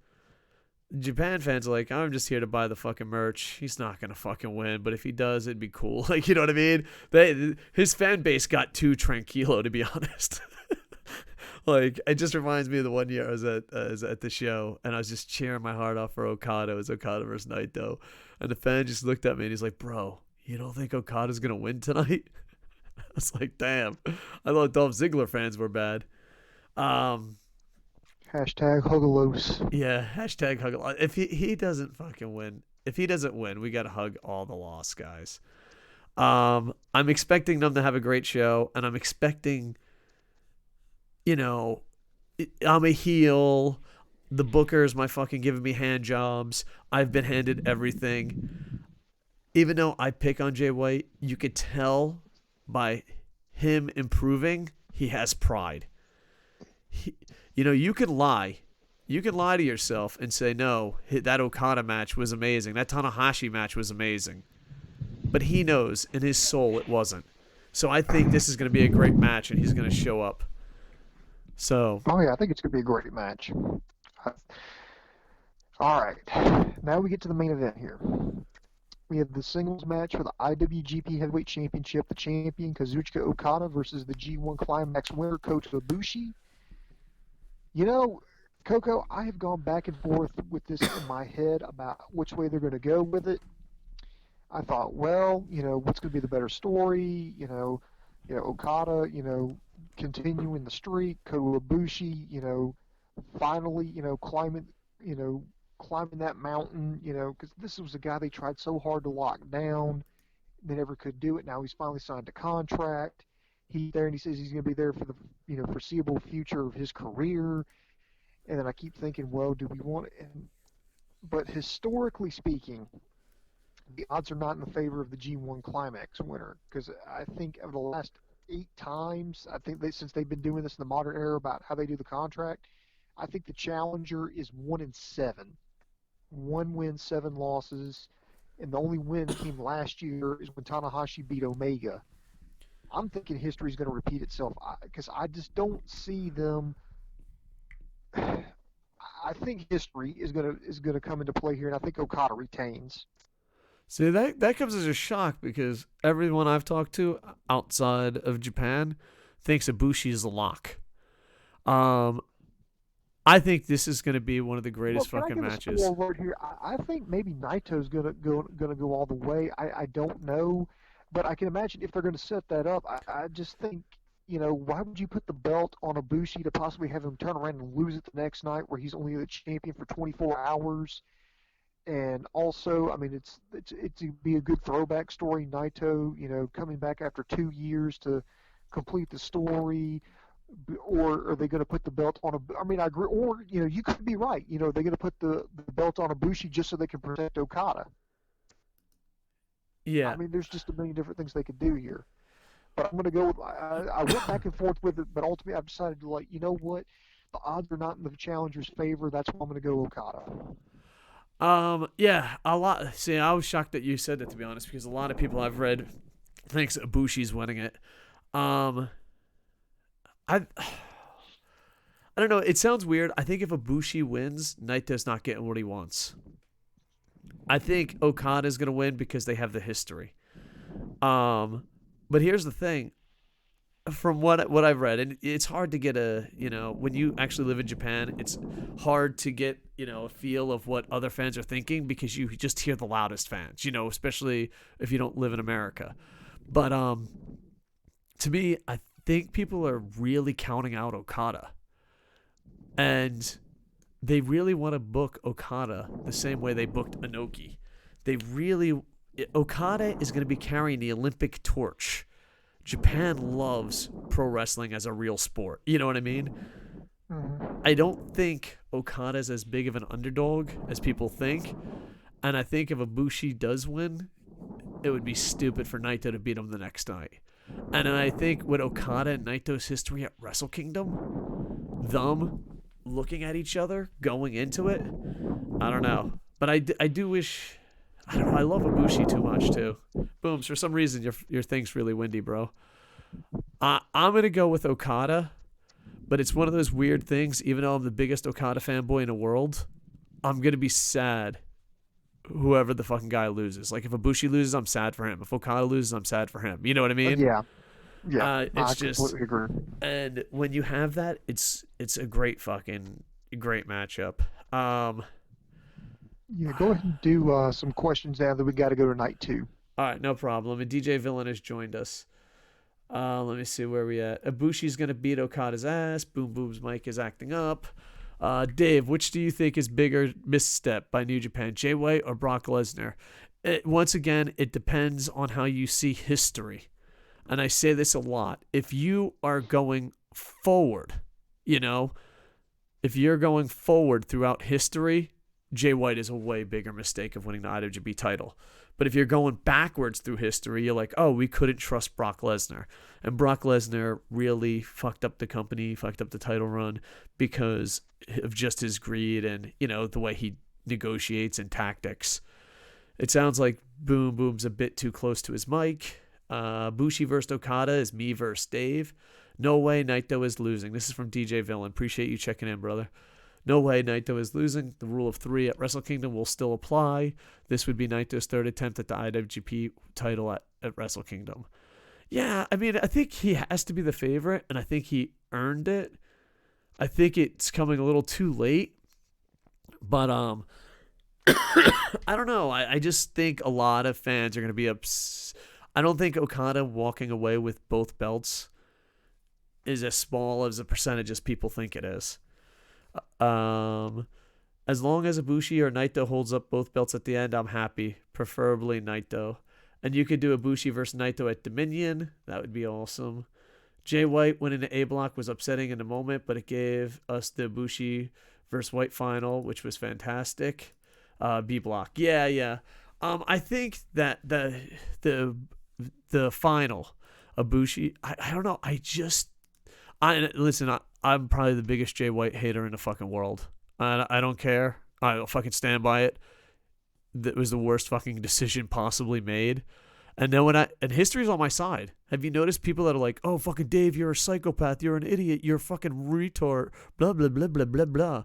Japan fans are like, I'm just here to buy the fucking merch. He's not gonna fucking win, but if he does, it'd be cool. Like, you know what I mean? His fan base got too tranquilo, to be honest. Like, it just reminds me of the one year I was at the show, and I was just cheering my heart off for Okada. It was Okada versus Naito, and the fan just looked at me and he's like, "Bro, you don't think Okada's gonna win tonight?" I was like, "Damn, I thought Dolph Ziggler fans were bad." Um, Hashtag Hugalos. yeah, hashtag hug. If he doesn't fucking win, if he doesn't win, we gotta hug all the lost guys. I'm expecting them to have a great show, and I'm expecting, you know, I'm a heel. The Booker's my fucking giving me hand jobs. I've been handed everything. Even though I pick on Jay White, you could tell by him improving, he has pride. You can lie. You can lie to yourself and say, no, that Okada match was amazing. That Tanahashi match was amazing. But he knows in his soul it wasn't. So I think this is going to be a great match, and he's going to show up. So. Oh, yeah, I think it's going to be a great match. All right. Now we get to the main event here. We have the singles match for the IWGP Heavyweight Championship. The champion, Kazuchika Okada, versus the G1 Climax winner, Kota Ibushi. You know, Coco, I have gone back and forth with this in my head about which way they're going to go with it. I thought, well, what's going to be the better story? Okada, continuing the streak, Kota Ibushi, finally, climbing that mountain, because this was a guy they tried so hard to lock down. They never could do it. Now he's finally signed a contract. He's there, and he says he's going to be there for the foreseeable future of his career. And then I keep thinking, well, do we want it? But historically speaking, the odds are not in the favor of the G1 Climax winner, because I think of the last 8 times, I think since they've been doing this in the modern era about how they do the contract, I think the challenger is 1-7. 1 win, 7 losses, and the only win came last year is when Tanahashi beat Omega. I'm thinking history is going to repeat itself, because I just don't see them. I think history is going to come into play here, and I think Okada retains. See, that comes as a shock, because everyone I've talked to outside of Japan thinks Ibushi is the lock. I think this is going to be one of the greatest fucking matches. Here? I think maybe Naito's going to go all the way. I don't know, but I can imagine if they're going to set that up. I just think, why would you put the belt on Ibushi to possibly have him turn around and lose it the next night, where he's only the champion for 24 hours? And also, I mean, it's be a good throwback story. Naito, coming back after 2 years to complete the story. Or are they going to put the belt on I mean, I agree. Or, you could be right. They're going to put the belt on Ibushi just so they can protect Okada. Yeah. I mean, there's just a million different things they could do here. But I'm going to go with, I went back and forth with it, but ultimately I've decided to, you know what? The odds are not in the challenger's favor. That's why I'm going to go Okada. Yeah, a lot. See, I was shocked that you said that, to be honest, because a lot of people I've read thinks Ibushi's winning it. I don't know. It sounds weird. I think if Ibushi wins, Naito's not getting what he wants. I think Okada's gonna win because they have the history. But here's the thing. From what I've read, and it's hard to get when you actually live in Japan, it's hard to get a feel of what other fans are thinking, because you just hear the loudest fans, especially if you don't live in America. But to me, I think people are really counting out Okada, and they really want to book Okada the same way they booked Inoki. Okada is going to be carrying the Olympic torch. Japan loves pro wrestling as a real sport. You know what I mean? Mm-hmm. I don't think Okada's as big of an underdog as people think, and I think if Ibushi does win, it would be stupid for Naito to beat him the next night. And then I think with Okada and Naito's history at Wrestle Kingdom, them looking at each other going into it, I don't know. But I do wish, I don't know, I love Ibushi too much too. Booms, for some reason your thing's really windy, bro. I'm going to go with Okada, but it's one of those weird things, even though I'm the biggest Okada fanboy in the world, I'm gonna be sad whoever the fucking guy loses. Like if Ibushi loses, I'm sad for him. If Okada loses, I'm sad for him. You know what I mean? Yeah, yeah, I It's just, completely agree. and when you have that, it's a great matchup. Um, Yeah, go ahead and do some questions now that we got to go to night two. all right, no problem. And DJ Villain has joined us. Let me see where we at. Ibushi's gonna beat Okada's ass. Boom Boom's mic is acting up. Dave, which do you think is bigger misstep by New Japan, Jay White or Brock Lesnar? Once again, it depends on how you see history. And I say this a lot. If you are going forward, you know, if you're going forward throughout history, Jay White is a way bigger mistake of winning the IWGP title. But if you're going backwards through history, you're like, oh, we couldn't trust Brock Lesnar. And Brock Lesnar really fucked up the company, fucked up the title run because of just his greed and, the way he negotiates and tactics. It sounds like Boom Boom's a bit too close to his mic. Bushi versus Okada is me versus Dave. No way Naito is losing. This is from DJ Villain. Appreciate you checking in, brother. No way Naito is losing. The rule of 3 at Wrestle Kingdom will still apply. This would be Naito's third attempt at the IWGP title at Wrestle Kingdom. Yeah, I mean, I think he has to be the favorite, and I think he earned it. I think it's coming a little too late, but I don't know. I just think a lot of fans are going to be upset. I don't think Okada walking away with both belts is as small as a percentage as people think it is. As long as Ibushi or Naito holds up both belts at the end, I'm happy. Preferably Naito. And you could do Ibushi versus Naito at Dominion. That would be awesome. Jay White winning the A block was upsetting in the moment, but it gave us the Ibushi versus White final, which was fantastic. B block. Yeah. I think that the final, Ibushi, I don't know. I'm probably the biggest Jay White hater in the fucking world. I don't care. I'll fucking stand by it. That was the worst fucking decision possibly made. And then and history's on my side. Have you noticed people that are like, oh, fucking Dave, you're a psychopath, you're an idiot, you're a fucking retard, blah, blah, blah, blah, blah, blah.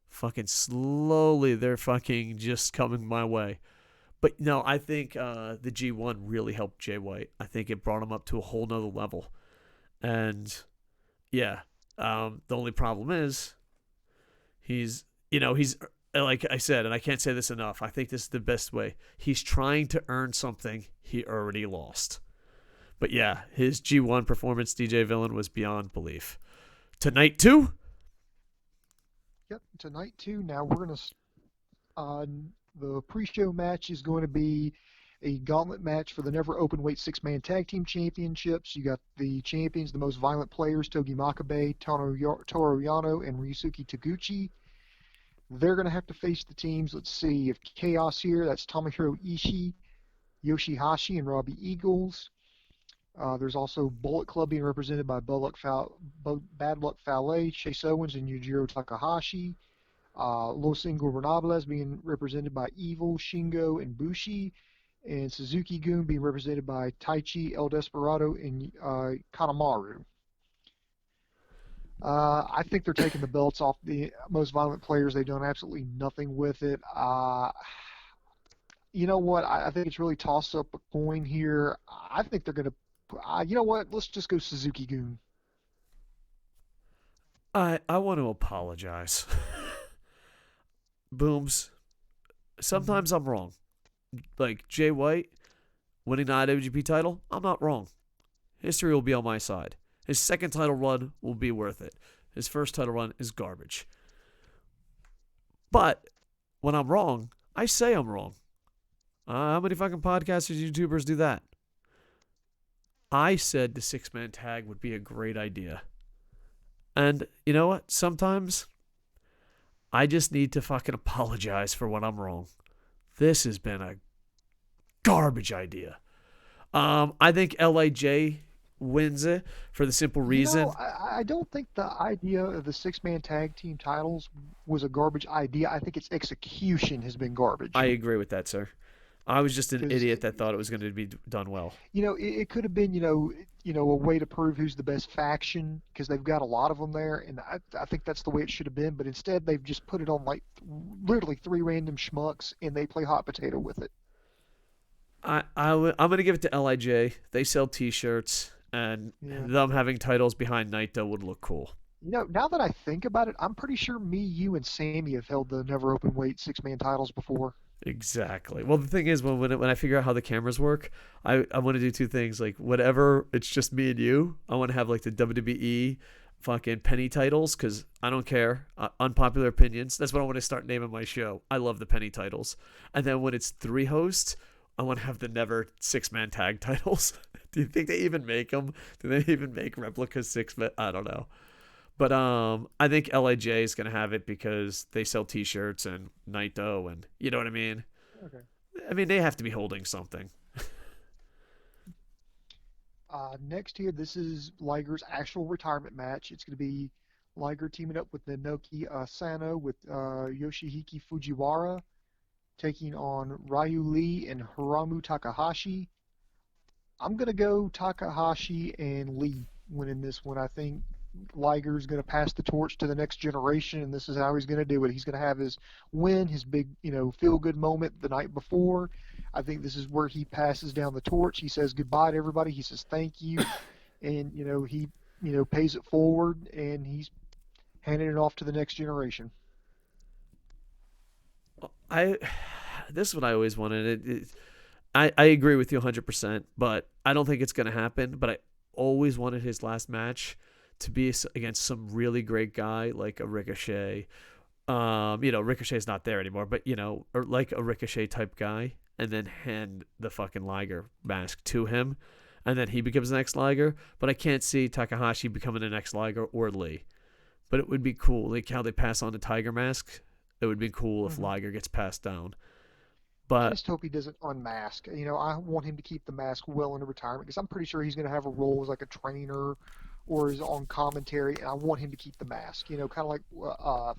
Fucking slowly, they're fucking just coming my way. But no, I think the G1 really helped Jay White. I think it brought him up to a whole nother level. And yeah, the only problem is he's like I said, and I can't say this enough. I think this is the best way. He's trying to earn something he already lost. But yeah, his G1 performance, DJ Villain, was beyond belief. Tonight, too? Yep, tonight too. Now we're gonna the pre-show match is going to be a gauntlet match for the never openweight six-man tag team championships. You got the champions, the most violent players, Togi Makabe, Toru Yano, and Ryusuke Taguchi. They're going to have to face the teams. Let's see if Chaos here. That's Tomohiro Ishii, Yoshihashi, and Robbie Eagles. There's also Bullet Club being represented by Bad Luck Fale, Chase Owens, and Yujiro Takahashi. Los Ingobernables being represented by Evil, Shingo, and Bushi. And Suzuki-gun being represented by Taichi, El Desperado, and Kanemaru. I think they're taking the belts off the most violent players. They've done absolutely nothing with it. You know what? I think it's really toss up a coin here. I think they're going to... you know what? Let's just go Suzuki-gun. I want to apologize. Booms. Sometimes I'm wrong. Like Jay White winning the IWGP title, I'm not wrong. History will be on my side. His second title run will be worth it. His first title run is garbage. But when I'm wrong, I say I'm wrong. How many fucking podcasters, YouTubers do that? I said the six-man tag would be a great idea. And you know what? Sometimes I just need to fucking apologize for when I'm wrong. This has been a garbage idea. I think LIJ wins it for the simple reason. I don't think the idea of the six-man tag team titles was a garbage idea. I think its execution has been garbage. I agree with that, sir. I was just an Because idiot that thought it was going to be done well. it could have been a way to prove who's the best faction because they've got a lot of them there, and I think that's the way it should have been. But instead, they've just put it on like literally three random schmucks, and they play hot potato with it. I'm going to give it to Lij. They sell T-shirts, and Yeah. them having titles behind Naito would look cool. Now that I think about it, I'm pretty sure me, you, and Sammy have held the never open weight six-man titles before. Exactly. Well, the thing is, when I figure out how the cameras work, I want to do two things. Like, whatever, it's just me and you. I want to have, like, the WWE fucking penny titles because I don't care. Unpopular opinions. That's what I want to start naming my show. I love the penny titles. And then when it's three hosts, I want to have the never six-man tag titles. Do you think they even make them? Do they even make replicas six-man? I don't know. But I think Lij is gonna have it because they sell T-shirts and Naito, and you know what I mean. Okay. I mean they have to be holding something. Next here, this is Liger's actual retirement match. It's going to be Liger teaming up with Naoki Sano with Yoshihiki Fujiwara, taking on Ryu Lee and Hiramu Takahashi. I'm going to go Takahashi and Lee winning this one. I think Liger's going to pass the torch to the next generation, and this is how he's going to do it. He's going to have his win, his big, feel-good moment the night before. I think this is where he passes down the torch. He says goodbye to everybody. He says thank you, and he pays it forward, and he's handing it off to the next generation. I this is what I always wanted. I agree with you 100%, but I don't think it's gonna happen. But I always wanted his last match to be against some really great guy like a Ricochet. Ricochet's not there anymore, but or like a Ricochet type guy, and then hand the fucking Liger mask to him, and then he becomes the next Liger. But I can't see Takahashi becoming the next Liger or Lee. But it would be cool, like how they pass on the Tiger mask. It would be cool if Mhm. Liger gets passed down. I But just hope he doesn't unmask. I want him to keep the mask well into retirement because I'm pretty sure he's going to have a role as like a trainer or is on commentary, and I want him to keep the mask. Kind of like El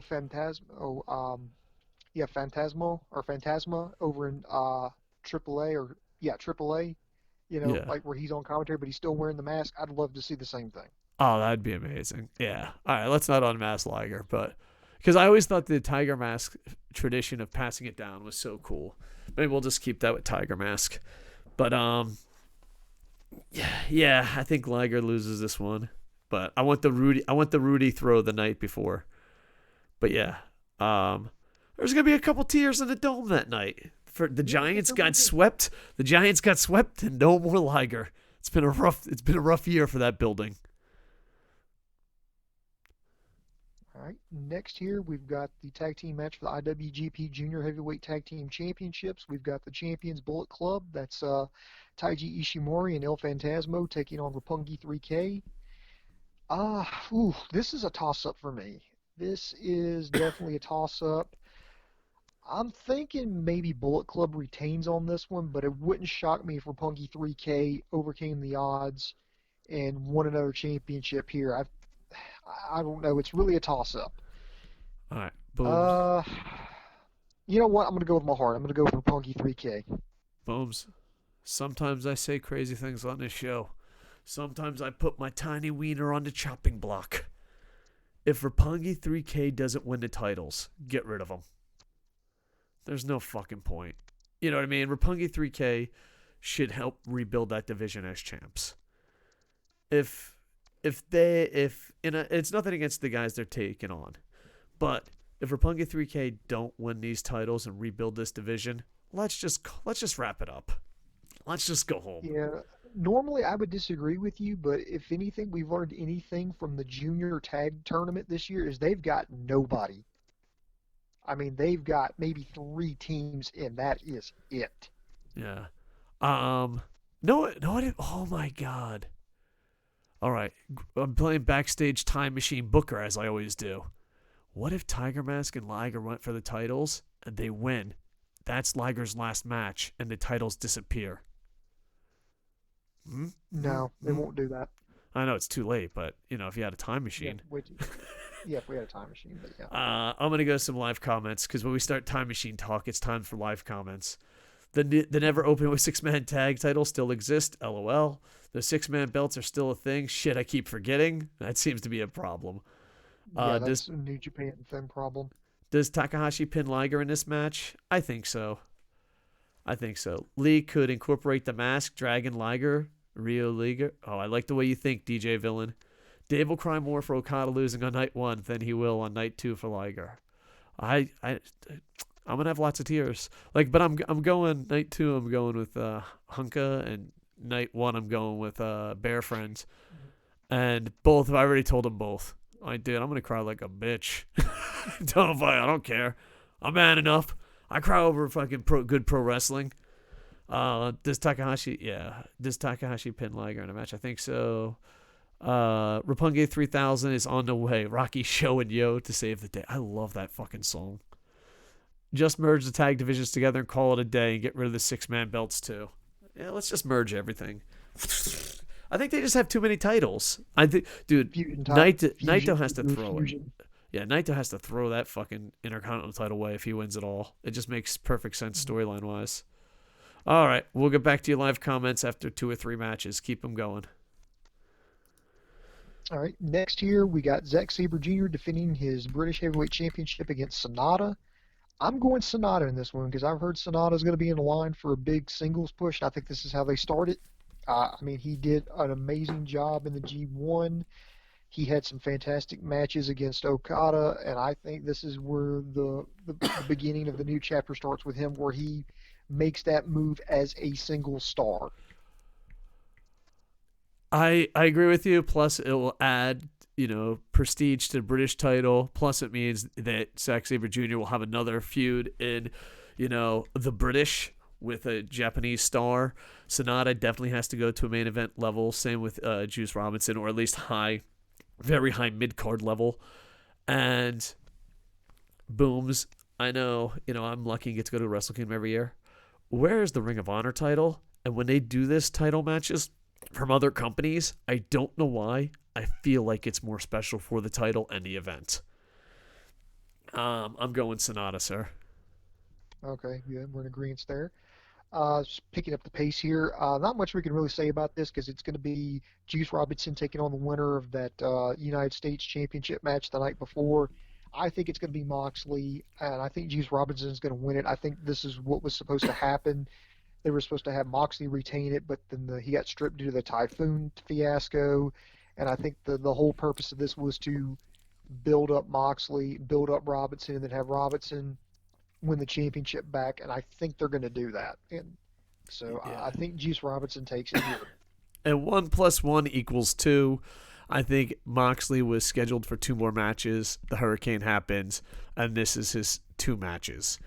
Fantasma, yeah, Phantasmo or Phantasma over in AAA or yeah, AAA. yeah, Like where he's on commentary, but he's still wearing the mask. I'd love to see the same thing. oh, that'd be amazing. Yeah. All right, let's not unmask Liger, but because I always thought the Tiger Mask tradition of passing it down was so cool. Maybe we'll just keep that with Tiger Mask. But yeah, I think Liger loses this one. But I want the Rudy throw the night before. But yeah, there's gonna be a couple tears in the dome that night. For the Yeah, I think Giants they'll be got good. swept. The Giants got swept, and no more Liger. It's been a rough year for that building. All right. Next here, we've got the tag team match for the IWGP Junior Heavyweight Tag Team Championships. We've got the Champions Bullet Club. That's Taiji Ishimori and El Phantasmo taking on Roppongi 3K. This is a toss-up for me. This is definitely a toss-up. I'm thinking maybe Bullet Club retains on this one, but it wouldn't shock me if Roppongi 3K overcame the odds and won another championship here. I don't know. It's really a toss-up. All right, booms, Uh, you know what? I'm gonna go with my heart. I'm gonna go for Punky 3K. booms. Sometimes I say crazy things on this show. Sometimes I put my tiny wiener on the chopping block. If Roppongi 3K doesn't win the titles, get rid of him. There's no fucking point. You know what I mean? Roppongi 3K should help rebuild that division as champs. If it's nothing against the guys they're taking on, but if Roppongi 3K don't win these titles and rebuild this division, let's just wrap it up. Let's just go home. Yeah. Normally I would disagree with you, but if anything, we've learned anything from the junior tag tournament this year is they've got nobody. I mean, they've got maybe three teams, and that is it. Yeah. No, no. Oh my god. All right. I'm playing backstage time machine Booker as I always do. What if Tiger Mask and Liger went for the titles and they win? That's Liger's last match, and the titles disappear. Hmm? Hmm? No, they Hmm? won't do that. I know it's too late, but if you had a time Yeah, machine, wait. Yeah, if we had a time machine, but yeah. I'm gonna go some live comments because when we start time machine talk, it's time for live comments. The never open with 6-man tag title still exists. LOL. The 6-man belts are still a thing. Shit, I keep forgetting. That seems to be a problem. Yeah, Does that's a New Japan thing problem. does Takahashi pin Liger in this match? I think so. I think so. Lee could incorporate the mask, Dragon Liger, Rio Liger. Oh, I like the way you think, DJ Villain. Dave will cry more for Okada losing on night 1 than he will on night 2 for Liger. I'm gonna have lots of tears. Like, but I'm going night 2. I'm going with Hunka, and night 1 I'm going with Bear Friends. And both, I already told them both. I did. I'm gonna cry like a bitch. I don't care. I'm man enough. I cry over fucking good pro wrestling. Does Takahashi pin Liger in a match? I think so. Roppongi 3000 is on the way. Rocky Show and Yo to save the day. I love that fucking song. Just merge the tag divisions together and call it a day and get rid of the 6-man belts too. Yeah, let's just merge everything. I think they just have too many titles. I think, dude, Naito has to throw it. Yeah, Naito has to throw that fucking Intercontinental title away if he wins it all. It just makes perfect sense storyline wise. All right, we'll get back to your live comments after 2 or 3 matches. Keep them going. All right, next here we got Zack Sabre Jr. defending his British Heavyweight Championship against Sanada. I'm going Sanada in this one because I've heard Sanada is going to be in line for a big singles push. And I think this is how they started. I mean, he did an amazing job in the G1. He had some fantastic matches against Okada, and I think this is where the beginning of the new chapter starts with him, where he makes that move as a single star. I agree with you. Plus, it will add, prestige to the British title. Plus, it means that Zack Sabre Jr. will have another feud in, the British with a Japanese star. Sanada definitely has to go to a main event level. Same with Juice Robinson, or at least very high mid-card level. And Booms, I know, I'm lucky and get to go to Wrestle Kingdom every year. Where is the Ring of Honor title? And when they do this title matches from other companies, I don't know why, I feel like it's more special for the title and the event. I'm going Sanada, sir. Okay, good. We're in agreement there. Just picking up the pace here. Not much we can really say about this because it's going to be Juice Robinson taking on the winner of that United States Championship match the night before. I think it's going to be Moxley, and I think Juice Robinson is going to win it. I think this is what was supposed to happen. They were supposed to have Moxley retain it, but then he got stripped due to the Typhoon fiasco. And I think the whole purpose of this was to build up Moxley, build up Robinson, and then have Robinson win the championship back. And I think they're going to do that. And so yeah. I think Juice Robinson takes it here. And 1 + 1 = 2. I think Moxley was scheduled for 2 more matches. The hurricane happens, and this is his 2 matches.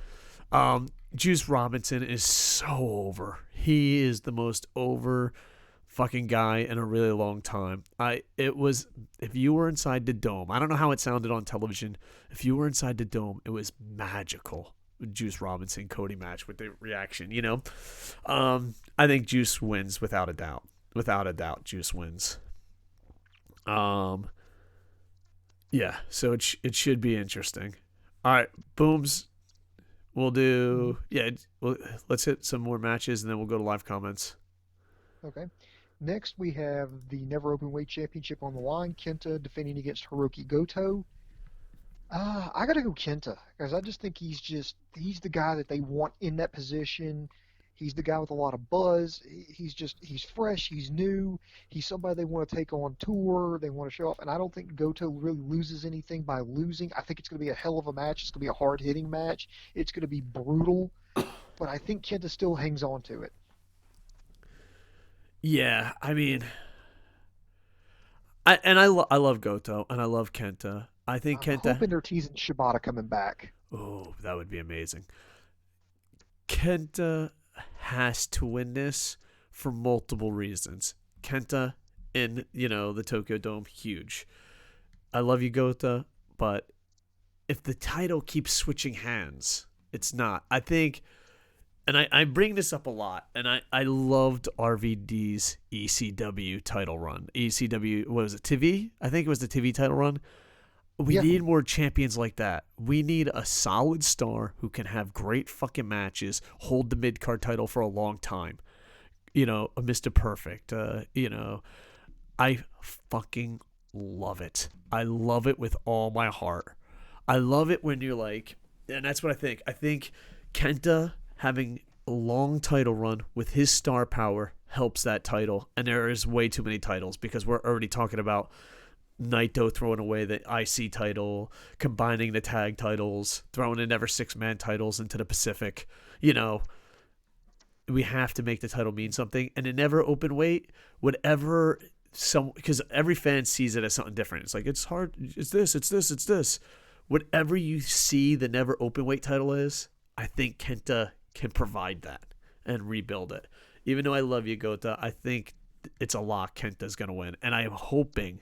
Juice Robinson is so over. He is the most over fucking guy in a really long time. If you were inside the dome, I don't know how it sounded on television. If you were inside the dome, it was magical. Juice Robinson Cody match with the reaction, I think Juice wins without a doubt. Without a doubt, Juice wins. Yeah, so it should be interesting. All right, Booms. We'll do, let's hit some more matches, and then we'll go to live comments. Okay. Next, we have the Never Openweight Championship on the line. Kenta defending against Hiroki Goto. I got to go Kenta, because I just think he's the guy that they want in that position. He's the guy with a lot of buzz. He's fresh. He's new. He's somebody they want to take on tour. They want to show off. And I don't think Goto really loses anything by losing. I think it's going to be a hell of a match. It's going to be a hard-hitting match. It's going to be brutal. But I think Kenta still hangs on to it. Yeah, I mean, I love Goto and I love Kenta. I think I'm hoping they're teasing Shibata coming back. Oh, that would be amazing. Kenta has to win this for multiple reasons. Kenta in, the Tokyo Dome, huge. I love you, Goto, but if the title keeps switching hands, it's not. I think, and I bring this up a lot, and I loved RVD's ECW title run. ECW, what was it, TV? I think it was the TV title run. We Yeah, need more champions like that. We need a solid star who can have great fucking matches, hold the mid card title for a long time. A Mr. Perfect. I fucking love it. I love it with all my heart. I love it when you're like, and that's what I think. I think Kenta having a long title run with his star power helps that title. And there is way too many titles because we're already talking about Naito throwing away the IC title, combining the tag titles, throwing in Never Six-Man titles into the Pacific. We have to make the title mean something. And in Never Openweight, whatever because every fan sees it as something different. It's like, it's hard. It's this, it's this, it's this. Whatever you see the Never Openweight title is, I think Kenta can provide that and rebuild it. Even though I love you, Gota, I think it's a lock. Kenta's going to win. And I am hoping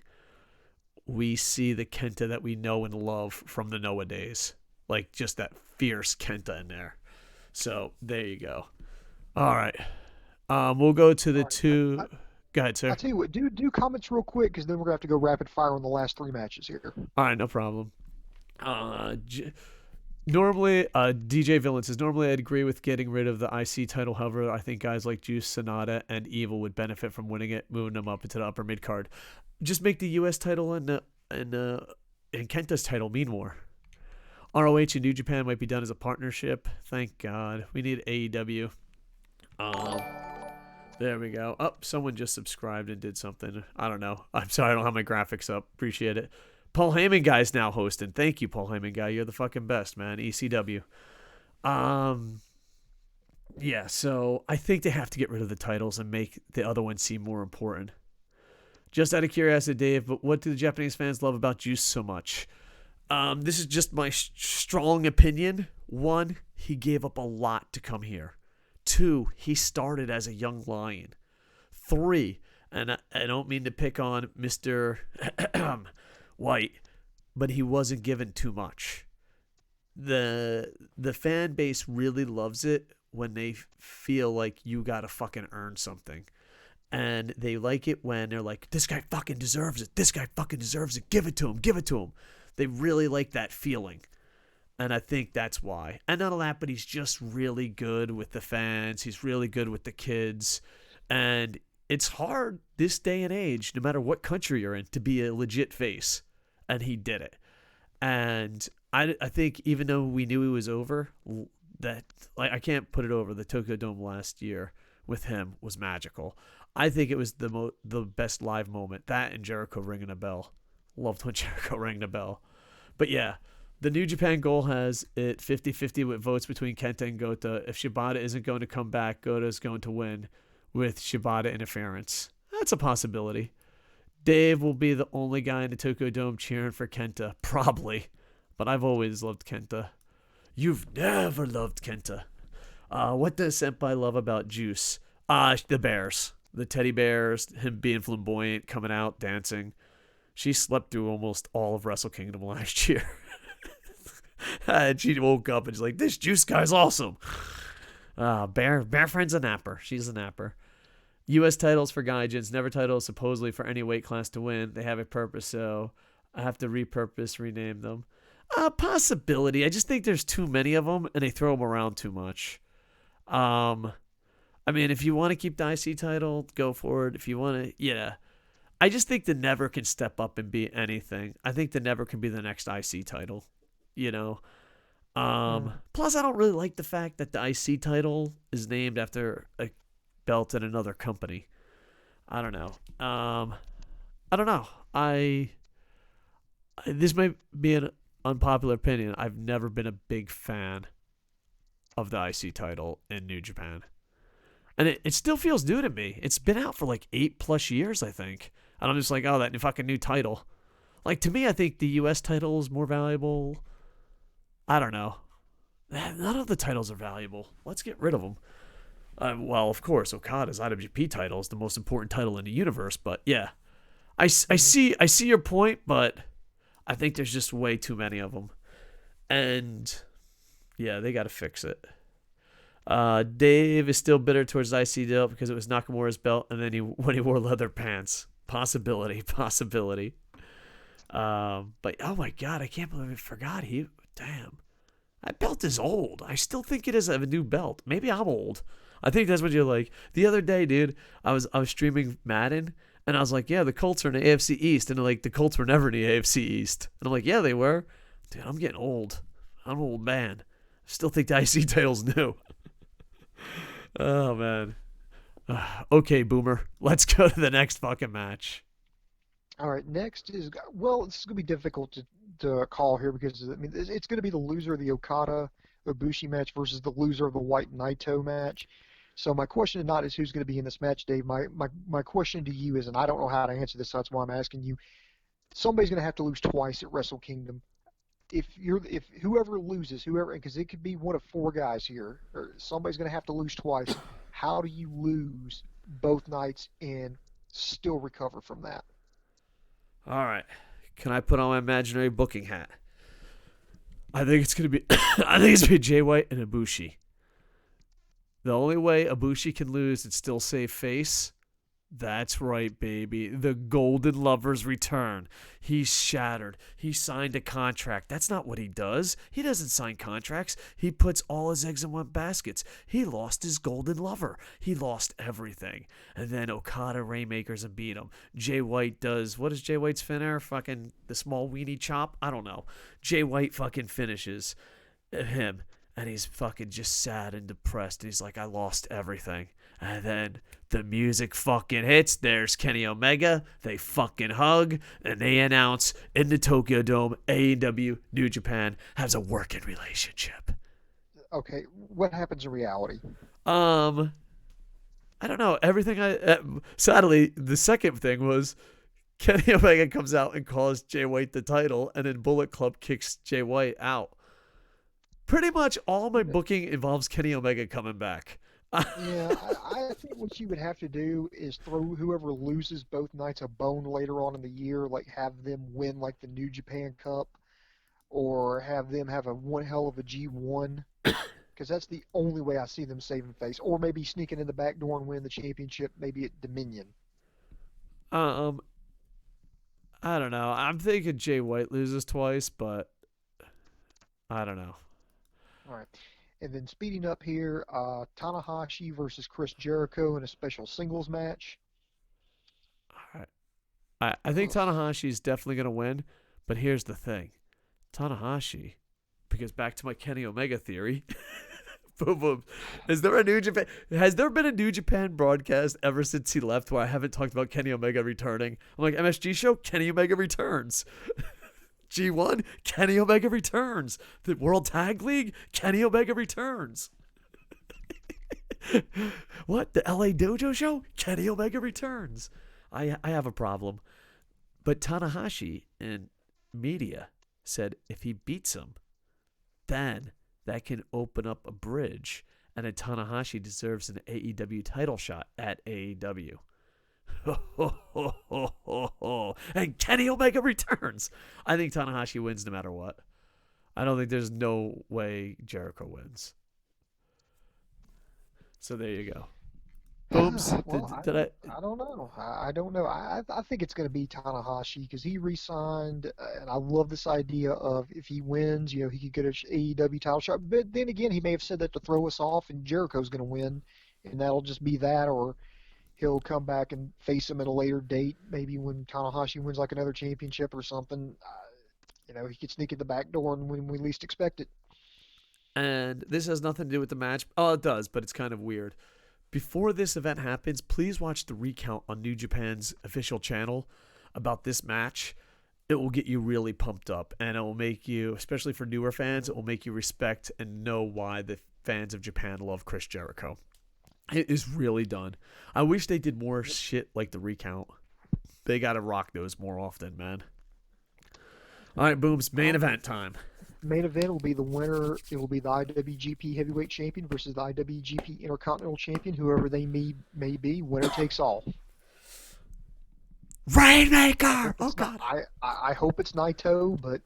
we see the Kenta that we know and love from the Noah days. Like, just that fierce Kenta in there. So, there you go. All right. We'll go to the two. Go ahead, sir. I'll tell you what, do comments real quick, because then we're going to have to go rapid fire on the last 3 matches here. All right, no problem. Normally, DJ Villain says, normally I'd agree with getting rid of the IC title. However, I think guys like Juice, Sanada, and Evil would benefit from winning it, moving them up into the upper mid card. Just make the US title and Kenta's title mean more. ROH and New Japan might be done as a partnership. Thank God. We need AEW. There we go. Oh, someone just subscribed and did something. I don't know. I'm sorry, I don't have my graphics up. Appreciate it. Paul Heyman guy's now hosting. Thank you, Paul Heyman guy. You're the fucking best, man. ECW. Yeah, so I think they have to get rid of the titles and make the other ones seem more important. Just out of curiosity, Dave, but what do the Japanese fans love about Juice so much? This is just my strong opinion. 1, he gave up a lot to come here. 2, he started as a young lion. 3, and I don't mean to pick on Mr. White, but he wasn't given too much. The fan base really loves it when they feel like you gotta fucking earn something. And they like it when they're like, this guy fucking deserves it. This guy fucking deserves it. Give it to him. Give it to him. They really like that feeling. And I think that's why. And not only that, but he's just really good with the fans. He's really good with the kids. And it's hard this day and age, no matter what country you're in, to be a legit face. And he did it. And I think even though we knew he was over, that I can't put it over. The Tokyo Dome last year with him was magical. I think it was the best live moment. That and Jericho ringing a bell. Loved when Jericho rang the bell. But yeah, the New Japan goal has it 50-50 with votes between Kenta and Gota. If Shibata isn't going to come back, Gota is going to win with Shibata interference. That's a possibility. Dave will be the only guy in the Tokyo Dome cheering for Kenta. Probably. But I've always loved Kenta. You've never loved Kenta. What does Senpai love about Juice? The bears. The teddy bears, him being flamboyant, coming out, dancing. She slept through almost all of Wrestle Kingdom last year. And she woke up and she's like, this Juice guy's awesome. Bear Friend's a napper. She's a napper. U.S. titles for Gaijins, never titles supposedly for any weight class to win. They have a purpose, so I have to rename them. Possibility. I just think there's too many of them, and they throw them around too much. I mean, if you want to keep the IC title, go for it. If you want to, yeah. I just think the Never can step up and be anything. I think the Never can be the next IC title, Plus, I don't really like the fact that the IC title is named after a belt in another company. I don't know. This might be an unpopular opinion. I've never been a big fan of the IC title in New Japan. And it still feels new to me. It's been out for like 8+ years, I think. And I'm just like, oh, that fucking new title. Like, to me, I think the US title is more valuable. I don't know. None of the titles are valuable. Let's get rid of them. Well, of course, Okada's IWGP title is the most important title in the universe. But yeah, I see your point, but I think there's just way too many of them. And yeah, they got to fix it. Dave is still bitter towards IC belt because it was Nakamura's belt, and then when he wore leather pants. Possibility. But oh my god, I can't believe I forgot. Damn, that belt is old. I still think it is a new belt. Maybe I'm old. I think that's what you're like. The other day, dude, I was streaming Madden, and I was like, yeah, the Colts are in the AFC East, and like the Colts were never in the AFC East, and I'm like, yeah, they were. Dude, I'm getting old. I'm an old man. Still think the IC title's new. Oh man. Okay, Boomer. Let's go to the next fucking match. All right, next is well, this is gonna be difficult to call here because I mean it's gonna be the loser of the Okada Ibushi match versus the loser of the White Naito match. So my question is not is who's going to be in this match, Dave. My question to you is, and I don't know how to answer this, so that's why I'm asking you. Somebody's going to have to lose twice at Wrestle Kingdom. If whoever loses, whoever, because it could be one of four guys here, or somebody's going to have to lose twice. How do you lose both nights and still recover from that? All right. Can I put on my imaginary booking hat? I think it's gonna be I think it's gonna be Jay White and Ibushi. The only way Ibushi can lose and still save face. That's right, baby. The Golden Lovers return. He's shattered. He signed a contract. That's not what he does. He doesn't sign contracts. He puts all his eggs in one basket. He lost his Golden Lover. He lost everything. And then Okada Rainmakers and beat him. Jay White does, what is Jay White's finisher? Fucking the small weenie chop? I don't know. Jay White fucking finishes him. And he's fucking just sad and depressed. He's like, I lost everything. And then the music fucking hits. There's Kenny Omega. They fucking hug. And they announce in the Tokyo Dome, AEW New Japan has a working relationship. Okay, what happens in reality? I don't know. Sadly, the second thing was Kenny Omega comes out and calls Jay White the title. And then Bullet Club kicks Jay White out. Pretty much all my booking involves Kenny Omega coming back. Yeah, I think what you would have to do is throw whoever loses both nights a bone later on in the year, like have them win like the New Japan Cup, or have them have a one hell of a G1, because that's the only way I see them saving face, or maybe sneaking in the back door and win the championship, maybe at Dominion. I don't know. I'm thinking Jay White loses twice, but I don't know. All right. And then speeding up here, Tanahashi versus Chris Jericho in a special singles match. All right. I think Tanahashi is definitely going to win, but here's the thing. Tanahashi, because back to my Kenny Omega theory, boom, boom. Has there been a New Japan broadcast ever since he left where I haven't talked about Kenny Omega returning? I'm like, MSG show, Kenny Omega returns. G1, Kenny Omega returns. The World Tag League, Kenny Omega returns. What? The LA Dojo show, Kenny Omega returns. I have a problem. But Tanahashi and media said if he beats him, then that can open up a bridge, and then Tanahashi deserves an AEW title shot at AEW. And Kenny Omega returns. I think Tanahashi wins no matter what. I don't think there's no way Jericho wins. So there you go. Booms. Well, I don't know. I don't know. I think it's going to be Tanahashi because he re-signed, and I love this idea of if he wins, he could get an AEW title shot. But then again, he may have said that to throw us off, and Jericho's going to win, and that'll just be that, or he'll come back and face him at a later date, maybe when Tanahashi wins like another championship or something. He could sneak in the back door when we least expect it. And this has nothing to do with the match. Oh, it does, but it's kind of weird. Before this event happens, please watch the recount on New Japan's official channel about this match. It will get you really pumped up, and it will make you, especially for newer fans, it will make you respect and know why the fans of Japan love Chris Jericho. It is really done. I wish they did more shit like the recount. They gotta rock those more often, man. All right, Booms, main event time. Main event will be the winner. It will be the IWGP Heavyweight Champion versus the IWGP Intercontinental Champion, whoever they may be. Winner takes all. Rainmaker! Oh, God. I hope it's Naito, but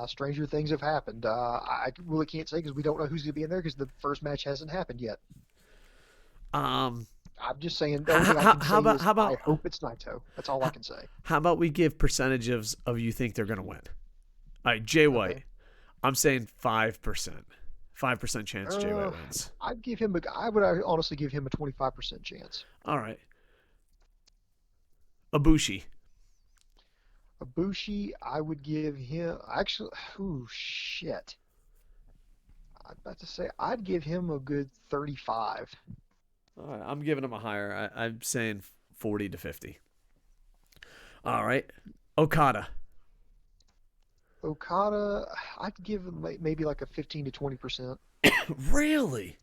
stranger things have happened. I really can't say because we don't know who's going to be in there because the first match hasn't happened yet. I'm just saying. The only thing I can How say about is I hope it's Naito. That's all I can say. how about we give percentages of you think they're gonna win? All right, Jay White. Okay. I'm saying 5%. 5% chance Jay White Uh, wins. I'd give him a. I would honestly give him a 25% chance. All right. Ibushi. Ibushi, I would give him. Actually, ooh, shit. I'm about to say I'd give him a good 35. All right, I'm giving him a higher. I'm saying 40 to 50. All right. Okada. Okada, I'd give him maybe like a 15 to 20%. Really?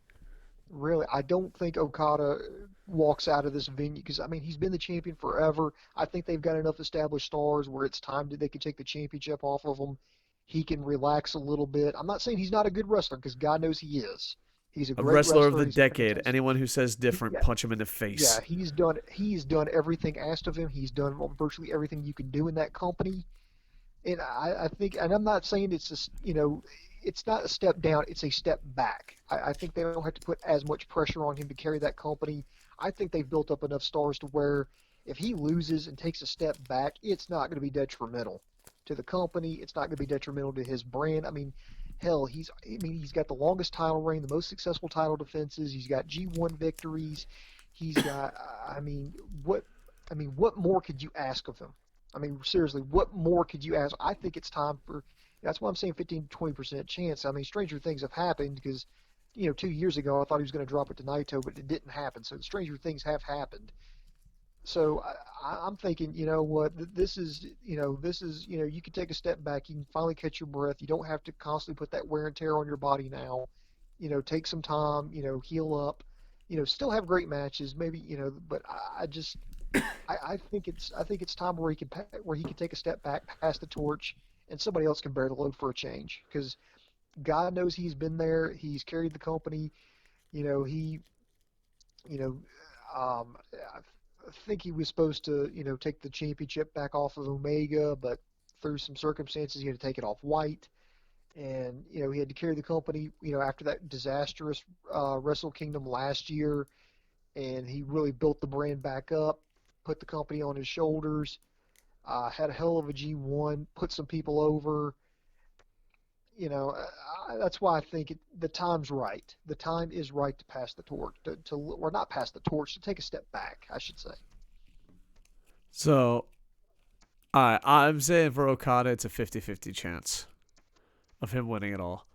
Really, I don't think Okada walks out of this venue because I mean he's been the champion forever. I think they've got enough established stars where it's time that they can take the championship off of him. He can relax a little bit. I'm not saying he's not a good wrestler because God knows he is. He's a A great wrestler of wrestler. the He's a decade. fantastic. Anyone who says different, Yeah, punch him in the face. yeah, he's done everything asked of him. He's done virtually everything you can do in that company. And I think, and I'm not saying it's just, it's not a step down, it's a step back. I think they don't have to put as much pressure on him to carry that company. I think they've built up enough stars to where if he loses and takes a step back, it's not going to be detrimental to the company. It's not going to be detrimental to his brand. I mean, hell, he's got the longest title reign, the most successful title defenses. He's got G1 victories. He's got, I mean, what more could you ask of him? I mean, seriously, what more could you ask? I think it's time for. That's why I'm saying 15 to 20% chance. I mean, stranger things have happened because, 2 years ago I thought he was going to drop it to Naito, but it didn't happen. So stranger things have happened. So I'm thinking, you know what, you can take a step back. You can finally catch your breath. You don't have to constantly put that wear and tear on your body now. Take some time. Heal up. Still have great matches, maybe. But I just I think it's time where he can take a step back, pass the torch, and somebody else can bear the load for a change. Because God knows he's been there. He's carried the company. He, you know, I think he was supposed to, take the championship back off of Omega, but through some circumstances, he had to take it off White. And, he had to carry the company, after that disastrous Wrestle Kingdom last year. And he really built the brand back up, put the company on his shoulders, had a hell of a G1, put some people over. That's why I think the time's right. The time is right to pass the torch, or not pass the torch, to take a step back, I should say. So, all right, I'm saying for Okada, it's a 50-50 chance of him winning it all.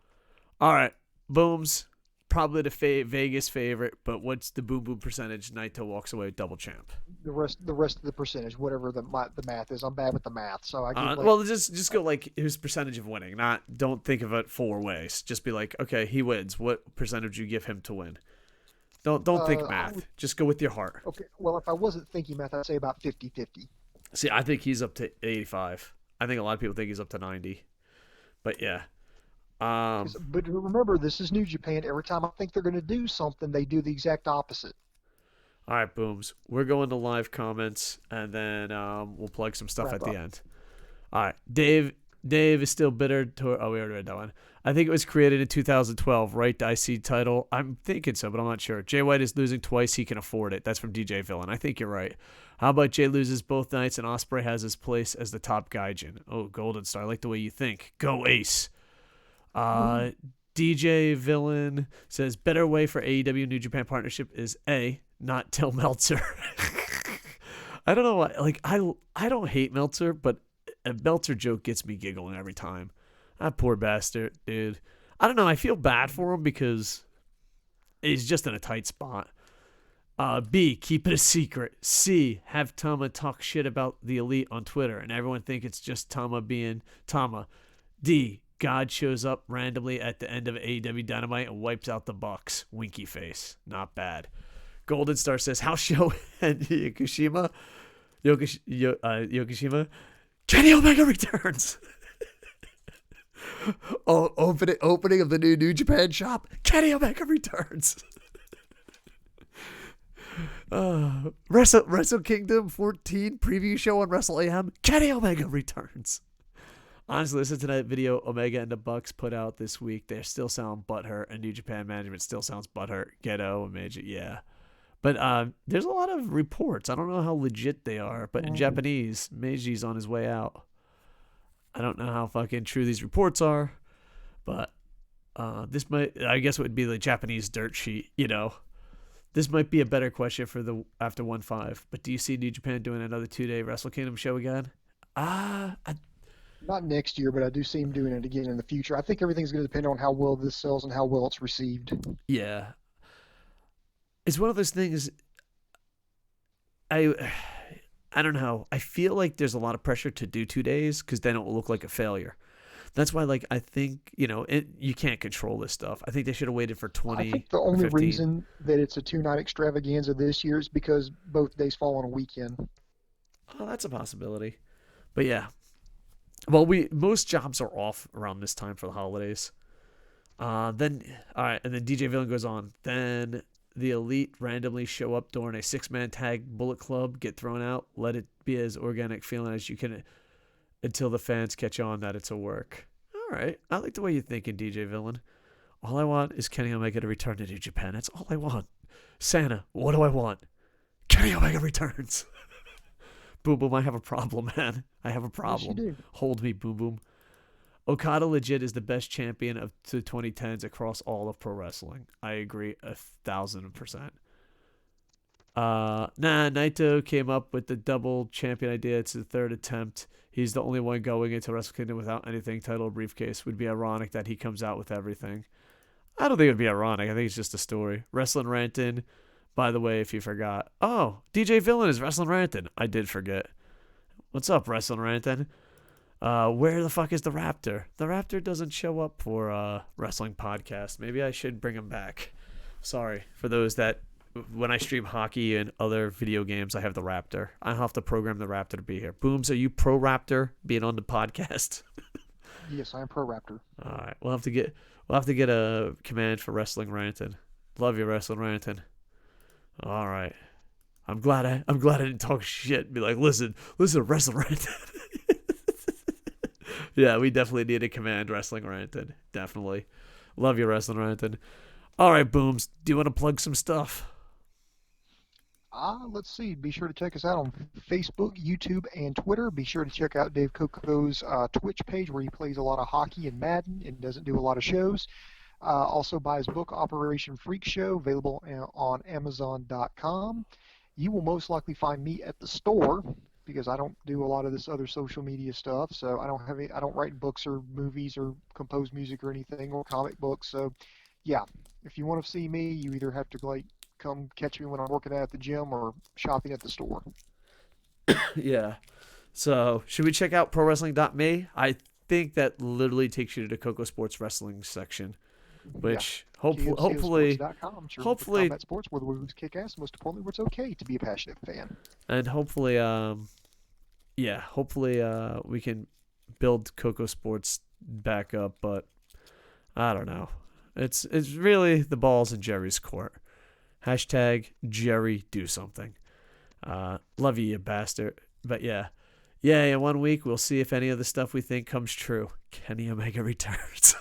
All right, Booms, probably the Vegas favorite, but what's the boom boom percentage? Naito walks away with double champ. The rest of the percentage, whatever the math is, I'm bad with the math, so I give Well, just go like his percentage of winning. Don't think of it four ways. Just be like, okay, he wins. What percentage you give him to win? Don't think math. Just go with your heart. Okay. Well, if I wasn't thinking math, I'd say about 50-50. See, I think he's up to 85. I think a lot of people think he's up to 90. But yeah. But remember, this is New Japan. Every time I think they're going to do something, they do the exact opposite. All right, Booms. We're going to live comments, and then we'll plug some stuff Wrap at up. the end. All right. Dave is still bitter. We already read that one. I think it was created in 2012, right? The IC title. I'm thinking so, but I'm not sure. Jay White is losing twice. He can afford it. That's from DJ Villain. I think you're right. How about Jay loses both nights and Ospreay has his place as the top gaijin? Oh, Golden Star. I like the way you think. Go Ace. DJ Villain says better way for AEW New Japan partnership is A, not tell Meltzer. I don't know why. Like I don't hate Meltzer, but a Meltzer joke gets me giggling every time. That poor bastard, dude. I don't know. I feel bad for him because he's just in a tight spot. B, keep it a secret. C, have Tama talk shit about the Elite on Twitter and everyone think it's just Tama being Tama. D, God shows up randomly at the end of AEW Dynamite and wipes out the Bucks. Winky face. Not bad. Golden Star says, house show and Yokoshima. Kenny Omega returns. Opening of the New Japan shop. Kenny Omega returns. Wrestle Kingdom 14 preview show on Wrestle AM. Kenny Omega returns. Honestly, listen to that video Omega and the Bucks put out this week. They still sound butthurt, and New Japan management still sounds butthurt. Ghetto, Image, yeah. But there's a lot of reports. I don't know how legit they are, but in Japanese, Meiji's on his way out. I don't know how fucking true these reports are, but this might, I guess, it would be the Japanese dirt sheet. This might be a better question for the after 1-5. But do you see New Japan doing another 2-day Wrestle Kingdom show again? Not next year, but I do see him doing it again in the future. I think everything's going to depend on how well this sells and how well it's received. Yeah, it's one of those things. I don't know. I feel like there's a lot of pressure to do 2 days because then it will look like a failure. That's why, like, I think, you can't control this stuff. I think they should have waited for 20. I think the only reason that it's a 2-night extravaganza this year is because both days fall on a weekend. Oh, that's a possibility. But yeah. Well, most jobs are off around this time for the holidays. Then DJ Villain goes on. Then the Elite randomly show up during a 6-man tag Bullet Club, get thrown out. Let it be as organic feeling as you can until the fans catch on that it's a work. All right. I like the way you're thinking, DJ Villain. All I want is Kenny Omega to return to New Japan. That's all I want. Santa, what do I want? Kenny Omega returns. Boom Boom, I have a problem, man. I have a problem. Yes, you do. Hold me, Boom Boom. Okada legit is the best champion of the 2010s across all of pro wrestling. I agree 1,000%. Naito came up with the double champion idea. It's the third attempt. He's the only one going into Wrestle Kingdom without anything title or briefcase. Would be ironic that he comes out with everything. I don't think it would be ironic. I think it's just a story. Wrestling Ranton. By the way, if you forgot. Oh, DJ Villain is Wrestling Ranton. I did forget. What's up, Wrestling Ranton? Where the fuck is the Raptor? The Raptor doesn't show up for wrestling podcast. Maybe I should bring him back. Sorry for those that when I stream hockey and other video games, I have the Raptor. I have to program the Raptor to be here. Booms, are you pro Raptor being on the podcast? Yes, I am pro Raptor. All right, we'll have to get a command for Wrestling Ranton. Love you, Wrestling Ranton. All right. I'm glad I didn't talk shit and be like, listen, Wrestling Ranton. Yeah, we definitely need a command, Wrestling Ranton. Definitely. Love you, Wrestling Ranton. All right, Booms. Do you want to plug some stuff? Let's see. Be sure to check us out on Facebook, YouTube, and Twitter. Be sure to check out Dvae Koco's Twitch page where he plays a lot of hockey and Madden and doesn't do a lot of shows. Also buy his book, Operation Freak Show, available on Amazon.com. You will most likely find me at the store because I don't do a lot of this other social media stuff. So I don't write books or movies or compose music or anything or comic books. So yeah, if you want to see me, you either have to come catch me when I'm working out at the gym or shopping at the store. Yeah. So should we check out ProWrestling.me? I think that literally takes you to the Coco Sports Wrestling section. Which hopefully combat sports where the moves kick ass, most importantly where it's okay to be a passionate fan. And hopefully we can build Coco Sports back up, but I don't know. It's really the ball's in Jerry's court. Hashtag Jerry do something. Love you bastard. But yeah, in 1 week we'll see if any of the stuff we think comes true. Kenny Omega returns.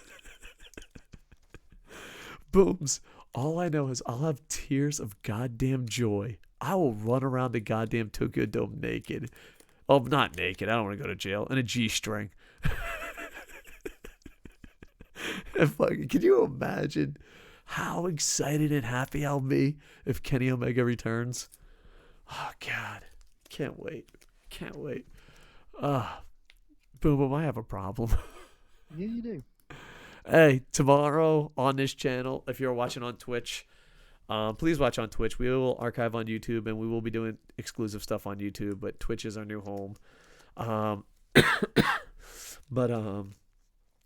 Booms. All I know is I'll have tears of goddamn joy. I will run around the goddamn Tokyo Dome naked. Oh, not naked. I don't want to go to jail. In a G-string. Can you imagine how excited and happy I'll be if Kenny Omega returns? Oh, God. Can't wait. Boom, Boom, I have a problem. Yeah, you do. Hey, tomorrow on this channel, if you're watching on Twitch, please watch on Twitch. We will archive on YouTube, and we will be doing exclusive stuff on YouTube, but Twitch is our new home. And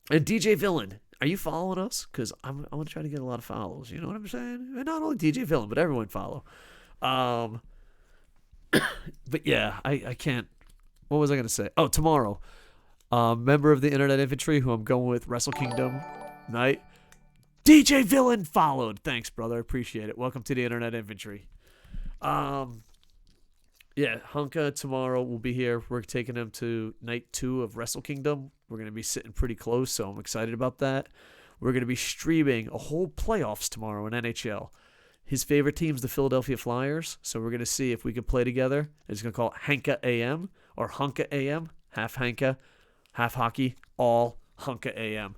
DJ Villain, are you following us? Because I want to try to get a lot of follows. You know what I'm saying? And not only DJ Villain, but everyone follow. But yeah, I can't. What was I going to say? Oh, tomorrow. Member of the Internet Infantry, who I'm going with, Wrestle Kingdom night. DJ Villain followed. Thanks, brother. Appreciate it. Welcome to the Internet Infantry. Yeah, Hunka tomorrow will be here. We're taking him to night 2 of Wrestle Kingdom. We're going to be sitting pretty close, so I'm excited about that. We're going to be streaming a whole playoffs tomorrow in NHL. His favorite team's the Philadelphia Flyers, so we're going to see if we can play together. It's going to call it Hanka AM or Hunka AM, half Hanka, half hockey, all Hunka AM.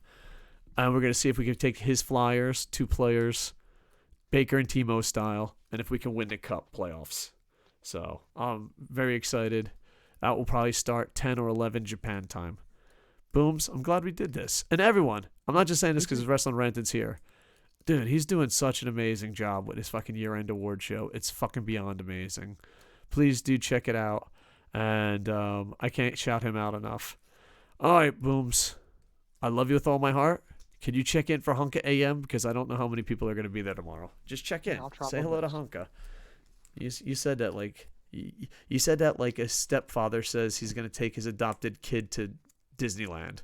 And we're going to see if we can take his Flyers, 2 players, Baker and Timo style, and if we can win the Cup playoffs. So I'm very excited. That will probably start 10 or 11 Japan time. Booms, I'm glad we did this. And everyone, I'm not just saying this because Wrestling Renton's here. Dude, he's doing such an amazing job with his fucking year-end award show. It's fucking beyond amazing. Please do check it out. And I can't shout him out enough. All right, Booms. I love you with all my heart. Can you check in for Hunka AM? Because I don't know how many people are going to be there tomorrow. Just check in. Say hello to Hunka. You said that like you said that like a stepfather says he's going to take his adopted kid to Disneyland.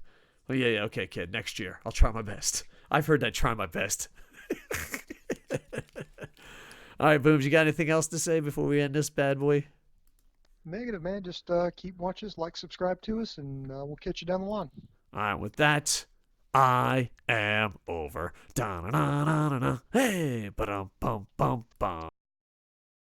Well, yeah, okay, kid. Next year. I'll try my best. I've heard that try my best. All right, Booms, you got anything else to say before we end this bad boy? Negative, man. Just keep watching us, like, subscribe to us, and we'll catch you down the line. All right, with that, I am over. Da-na-na-na-na-na. Hey, ba-dum-bum-bum-bum.